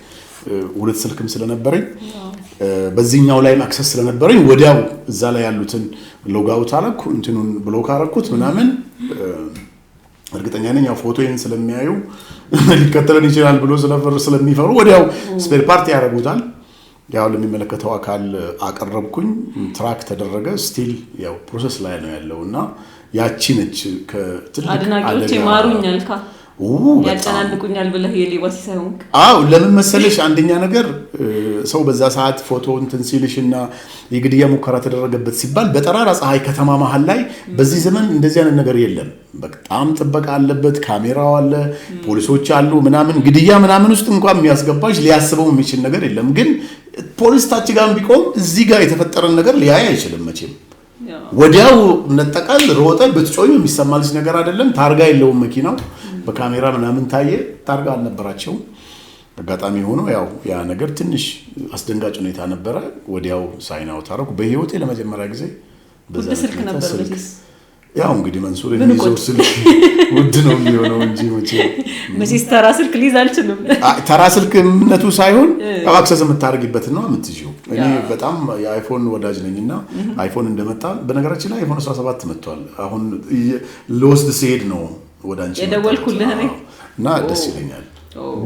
2 ስልክም ስለነበረኝ በዚህኛው ላይ አክሰስ ስለነበረኝ ወዲያው እዛ ላይ ያሉትን ሎጋውት አረኩ፣ እንትኑን ብሎክ አረኩት ምናምን። እርግጠኛ ነኝ ያው ፎቶዬን ስለሚያዩ ሊከተለን ይችላል ብሎ ስለሚፈሩ ወዲያው ስፔር ፓርት ያደርጉታል። ያው ለሚመለከተው አካል አቀረብኩኝ። ትራክ ተደረገ። ስቲል ያው ፕሮሰስ ላይ ነው ያለውና ያቺ ነች ከትልቅ አድናቂዎች ይማሩኛል ያጨናንቁኛል ብለህ የሌባ ሲሳይሆን አው ለምን መሰለሽ አንደኛ ነገር ሰው በዛ ሰዓት ፎቶ እንትን ሲልሽና የግድያ ሙከራ ተደረገበት ሲባል በጠራራ ፀሐይ ከተማ መሃል ላይ በዚህ ዘመን እንደዚህ አይነት ነገር የለም። በጣም ጥበቃ አለበት፣ ካሜራው አለ፣ ፖሊሶች አሉ ምናምን። ግድያ ምናምን ውስጥ እንኳን የሚያስገባሽ ሊያስበው የሚችል ነገር የለም። ግን ፖሊስ ታች ጋር ቢቆም እዚህ ጋር የተፈጠረን ነገር ሊያይ አይችልም መቼም። ወዲያው ነጠቃል ሮጠ ብትጮዩ የሚሰማልሽ ነገር አይደለም። ታርጋ የለውም መኪናው። በካሜራ ምናምን ታየ። ታርጋ አልነበራቸው። አጋጣሚ ሆኖ ያው ያ ነገር ትንሽ አስደንጋጭ ሁኔታ ነበረ። ወዲያው ሳይን አውት አደረኩ። በህይወቴ ለመጀመሪያ ጊዜ በዛ ስልክ ነበር። ያው እንግዲህ መንሱር የሚይዘው ስልክ ውድ ነው የሚሆነው እንጂ መቼስ ተራ ስልክ ሊይዝ አልችልም። ተራ ስልክነቱ ሳይሆን ያው አክሰስ የምታደርጊበት ነው የምትይው። እኔ በጣም የአይፎን ወዳጅ ነኝና አይፎን እንደመጣ በነገራችን ላይ አይፎን 17 መጥቷል። አሁን ልወስድ ሲሄድ ነው ወደ አንቺ የደወልኩልህ ነኝ እና ደስ ይለኛል።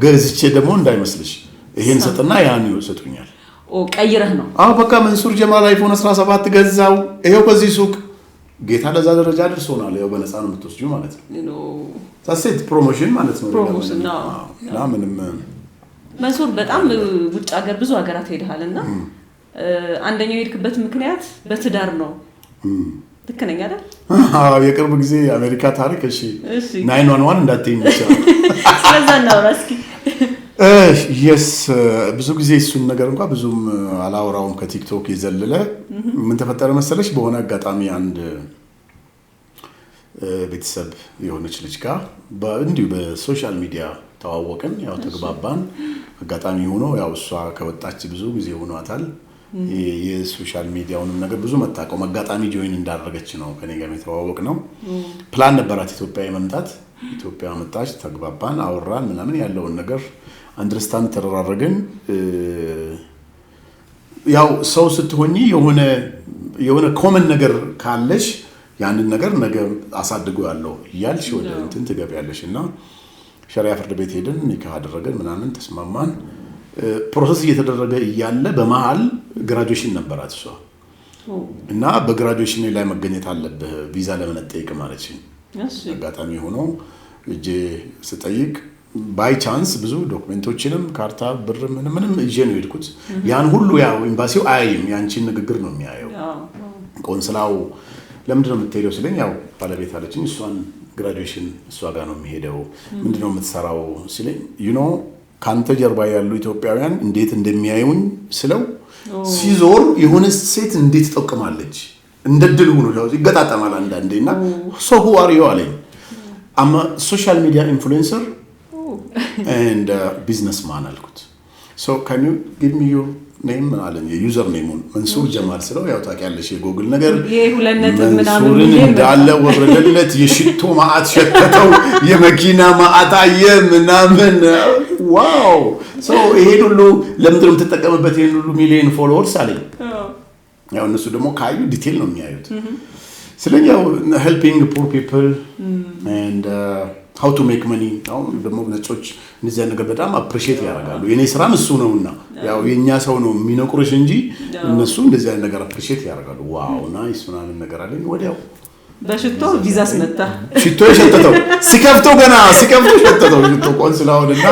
ገዝቼ ደግሞ እንዳይመስልሽ ይሄን ሰጥና ያን ይወሰጡኛል። ቀይረህ ነው? አዎ በቃ መንሱር ጀማል አይፎን 17 ገዛው። ይሄው ከዚህ ሱቅ ጌታ ለዛ ደረጃ ደርሶናል። ያው በነፃ ነው የምትወስጂው ማለት ነው። ታሴት ፕሮሞሽን ማለት ነው። ፕሮሞሽን ነው። እና ምንም መንሱር በጣም ውጭ ሀገር ብዙ ሀገራት ሄደሃልና አንደኛው የሄድክበት ምክንያት በትዳር ነው። ልክ ነኝ አይደል? አዎ የቅርብ ጊዜ አሜሪካ ታሪክ። እሺ 911 እንዳትይኝ ይችላል። ስለዛ ነው ራስኪ የስ ብዙ ጊዜ እሱን ነገር እንኳን ብዙም አላወራውም ከቲክቶክ የዘለለ። ምን ተፈጠረ መሰለሽ? በሆነ አጋጣሚ አንድ ቤተሰብ የሆነች ልጅ ጋር እንዲሁ በሶሻል ሚዲያ ተዋወቅን። ያው ተግባባን። አጋጣሚ ሆኖ ያው እሷ ከወጣች ብዙ ጊዜ ሆኗታል። የሶሻል ሚዲያውንም ነገር ብዙ መታቀም አጋጣሚ ጆይን እንዳደረገች ነው ከኔ ጋር የተዋወቅ ነው። ፕላን ነበራት ኢትዮጵያ የመምጣት። ኢትዮጵያ መጣች፣ ተግባባን፣ አወራን ምናምን ያለውን ነገር አንደርስታንድ ተደራረግን። ያው ሰው ስትሆኚ የሆነ ኮመን ነገር ካለሽ ያንን ነገር ነገ አሳድጎ ያለው እያልሽ ወደ እንትን ትገቢያለሽ እና ሸሪዓ ፍርድ ቤት ሄድን፣ ኒካህ አደረገን ምናምን ተስማማን። ፕሮሰስ እየተደረገ እያለ በመሃል ግራጁዌሽን ነበራት እሷ እና በግራጁዌሽን ላይ መገኘት አለብህ ቪዛ ለመጠየቅ ማለችኝ። አጋጣሚ ሆኖ እጄ ስጠይቅ ባይ ቻንስ ብዙ ዶክመንቶችንም ካርታ ብር ምንም ይዤ ነው የሄድኩት። ያን ሁሉ ያው ኤምባሲው አያይም፣ ያንቺን ንግግር ነው የሚያየው። ቆንስላው ለምንድን ነው የምትሄደው ሲለኝ ያው ባለቤት አለችኝ፣ እሷን ግራጁዌሽን እሷ ጋር ነው የሚሄደው። ምንድን ነው የምትሰራው ሲለኝ ካንተ ጀርባ ያሉ ኢትዮጵያውያን እንዴት እንደሚያዩኝ ስለው ሲዞር የሆነ ሴት እንዴት ትጠቅማለች እንደ ድል ሆኖ ይገጣጠማል አንዳንዴና ሶ who are you አለኝ። I'm a social media influencer and businessman አልኩት። so can you give me your name አለኝ። የዩዘር ኔሙን መንሱር ጀማል ስለው ያው ታውቂያለሽ የጎግል ነገር መንሱርን እንዳለ ወረደለት። የሽቶ ማአት ሸተተው፣ የመኪና ማአት አየ ምናምን ዋው። so ይሄን ሁሉ ለምንድን ነው የምትጠቀምበት ይሄን ሁሉ ሚሊዮን ፎሎወርስ አለኝ። ያው እነሱ ደግሞ ካዩ ዲቴል ነው የሚያዩት። ስለዚህ ያው helping poor people and how to make money ነው ደግሞ ነጮች እንደዚህ ነገር በጣም አፕሪሺየት ያደርጋሉ። የኔ ስራም እሱ ነውና ያው የኛ ሰው ነው የሚነቁርሽ እንጂ እነሱ እንደዚህ አይነት ነገር አፕሪሺየት ያደርጋሉ። ዋው ናይስ ምናምን ነገር አለኝ። ወዲያው በሽቶ ቪዛ አስመጣ። ሽቶ የሸተተው ሲከፍተው ሸተተው ሽቶ ቆንስላውንና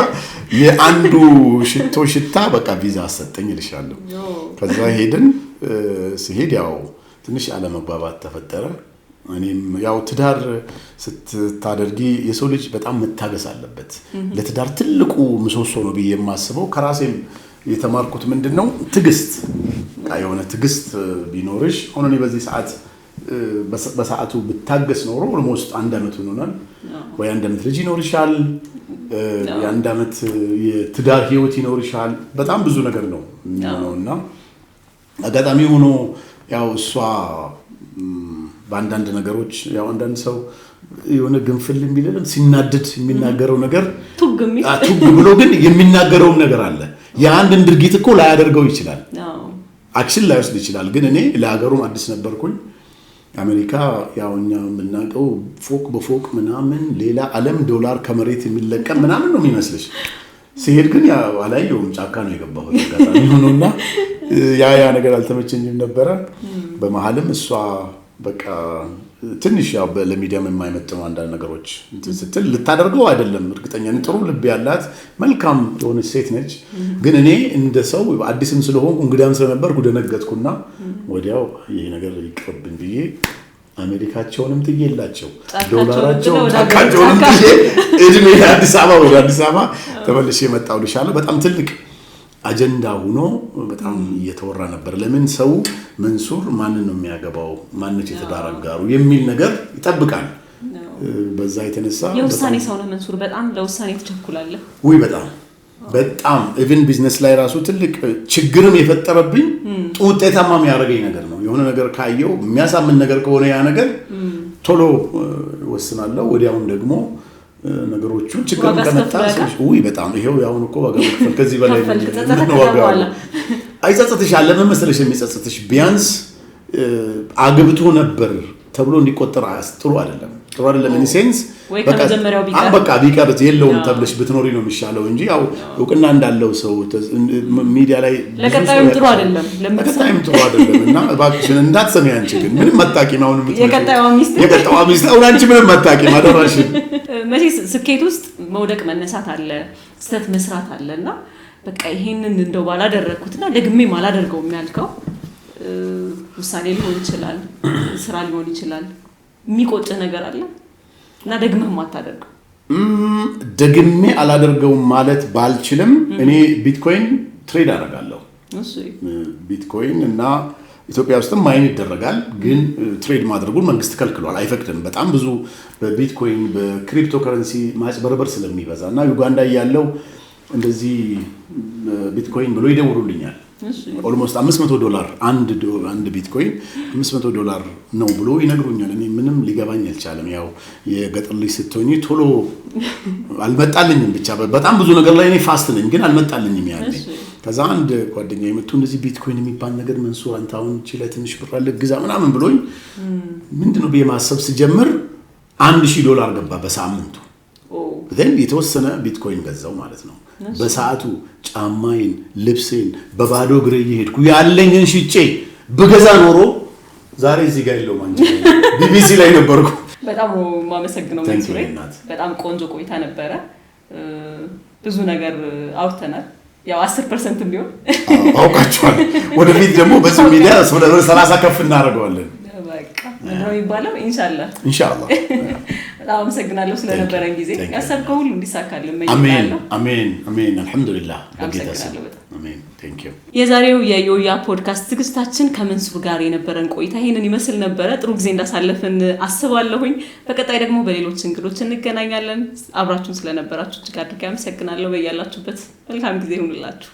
የአንዱ ሽቶ ሽታ በቃ ቪዛ አሰጠኝ እልሻለሁ። ከዛ ሄድን። ሲሄድ ያው ትንሽ አለመግባባት ተፈጠረ። እኔም ያው ትዳር ስታደርጊ የሰው ልጅ በጣም መታገስ አለበት። ለትዳር ትልቁ ምሰሶ ነው ብዬ የማስበው ከራሴም የተማርኩት ምንድነው ትግስት። የሆነ ትግስት ቢኖርሽ ሆኖ ነው በዚህ ሰዓት በሰዓቱ ብታገስ ኖሮ ኦልሞስት 1 አመት ሆኖናል። ወይ 1 አመት ልጅ ይኖርሻል፣ የ1 አመት የትዳር ህይወት ይኖርሻል። በጣም ብዙ ነገር ነው ነውና አጋጣሚ ሆኖ ያው እሷ በአንዳንድ ነገሮች ያው አንዳንድ ሰው የሆነ ግንፍል የሚልም ሲናደድ የሚናገረው ነገር ቱግ ብሎ ግን የሚናገረው ነገር አለ። የአንድን ድርጊት እኮ ላያደርገው ይችላል፣ አክሽን ላይወስድ ይችላል። ግን እኔ ለሀገሩም አዲስ ነበርኩኝ። አሜሪካ ያው እኛ የምናውቀው ፎቅ በፎቅ ምናምን ሌላ ዓለም ዶላር ከመሬት የሚለቀም ምናምን ነው የሚመስልሽ። ሲሄድ ግን ያው አላየውም፣ ጫካ ነው የገባሁት አጋጣሚ ሆኖና ያ ነገር አልተመቸኝም ነበረ። በመሀልም እሷ በቃ ትንሽ ያው ለሚዲያም የማይመጥኑ አንዳንድ ነገሮች ስትል ልታደርገው አይደለም እርግጠኛ ነኝ። ጥሩ ልብ ያላት መልካም የሆነች ሴት ነች። ግን እኔ እንደ ሰው አዲስም ስለሆንኩ እንግዳም ስለነበርኩ ደነገጥኩና ወዲያው ይሄ ነገር ይቅርብኝ ብዬ አሜሪካቸውንም ጥዬላቸው ዶላራቸውን ታካቸውንም ጥዬ እድሜ አዲስ አበባ ተመልሼ መጣሁ ልሻለሁ። በጣም ትልቅ አጀንዳ ሆኖ በጣም እየተወራ ነበር። ለምን ሰው መንሱር ማንን ነው የሚያገባው፣ ማንነች የትዳር አጋሩ የሚል ነገር ይጠብቃል። በዛ የተነሳ የውሳኔ ሰው ነው መንሱር። በጣም ለውሳኔ ተቸኩላለህ ወይ? በጣም ኢቭን ቢዝነስ ላይ ራሱ ትልቅ ችግርም የፈጠረብኝ ውጤታማ የሚያደርገኝ ነገር ነው። የሆነ ነገር ካየው የሚያሳምን ነገር ከሆነ ያ ነገር ቶሎ ወስናለሁ። ወዲያውን ደግሞ ነገሮቹ ችግር ከመጣ ወይ በጣም ይሄው ያውን እኮ ዋጋ መክፈል ከዚህ በላይ ነው ዋጋ አይጸጽትሽ አለ መሰለሽ። የሚጸጽትሽ ቢያንስ አግብቶ ነበር ተብሎ እንዲቆጠር ጥሩ አይደለም ኢን ሴንስ በቃ ቢቀርት የለውም ተብለሽ ብትኖሪ ነው የሚሻለው እንጂ ያው እውቅና እንዳለው ሰው ሚዲያ ላይ ለቀጣይም ጥሩ አይደለም እና እባክሽን እንዳትሰሚ አንቺ ግን ምንም መጣቂም አሁን የቀጣይዋ ሚስት አንቺ ምንም መጣቂም አደራሽ። መቼስ ስኬት ውስጥ መውደቅ መነሳት አለ፣ ስተት መስራት አለና በቃ ይሄንን እንደው ባላደረኩትና ደግሜ ማላደርገው የሚያልከው ውሳኔ ሊሆን ይችላል፣ ስራ ሊሆን ይችላል። የሚቆጭ ነገር አለ እና ደግመህ ማታደርገው? ደግሜ አላደርገውም ማለት ባልችልም እኔ ቢትኮይን ትሬድ አደርጋለሁ። ቢትኮይን እና ኢትዮጵያ ውስጥም ማይን ይደረጋል፣ ግን ትሬድ ማድረጉን መንግስት ከልክሏል፣ አይፈቅድም። በጣም ብዙ በቢትኮይን በክሪፕቶ ከረንሲ ማጭበርበር ስለሚበዛ እና ዩጋንዳ ያለው እንደዚህ ቢትኮይን ብሎ ይደውሉልኛል። ኦልሞስት $500 አንድ ቢትኮይን $500 ነው ብሎ ይነግሩኛል። እኔ ምንም ሊገባኝ አልቻለም። ያው የገጠር ልጅ ስትሆኚ ቶሎ አልመጣልኝም። ብቻ በጣም ብዙ ነገር ላይ እኔ ፋስት ነኝ፣ ግን አልመጣልኝም ያኔ። ከዛ አንድ ጓደኛዬ መጥቶ እንደዚህ ቢትኮይን የሚባል ነገር መንሱር አንተ አሁን እቺ ላይ ትንሽ ብር አለ ግዛ ምናምን ብሎኝ ምንድነው በማሰብ ሲጀምር $1000 ገባ በሳምንቱ። then የተወሰነ ቢትኮይን ገዛው ማለት ነው። በሰዓቱ ጫማዬን ልብሴን በባዶ እግሬ እየሄድኩ ያለኝን ሽጬ በገዛ ኖሮ ዛሬ እዚህ ጋር የለው ማንጂ ቢቢሲ ላይ ነበርኩ። በጣም ማመሰግነው መንሱር። በጣም ቆንጆ ቆይታ ነበረ። ብዙ ነገር አውርተናል። ያው 10% ቢሆን አውቃችኋል። ወደፊት ደግሞ በዚህ ሚዲያ ወደ 30 ከፍ እናደርገዋለን። በቃ ምንድነው የሚባለው? ኢንሻአላህ በጣም አመሰግናለሁ ስለነበረን ጊዜ። ያሰብከው ሁሉ እንዲሳካልን እመኛለሁ። አሜን። አልሐምዱሊላህ በጌታ ስም አሜን። ቴንክ ዩ። የዛሬው የዮያ ፖድካስት ዝግጅታችን ከመንሱር ጋር የነበረን ቆይታ ይሄንን ይመስል ነበረ። ጥሩ ጊዜ እንዳሳለፍን አስባለሁኝ። በቀጣይ ደግሞ በሌሎች እንግዶች እንገናኛለን። አብራችሁን ስለነበራችሁ እጅግ አድርጌ አመሰግናለሁ። በያላችሁበት መልካም ጊዜ ይሁንላችሁ።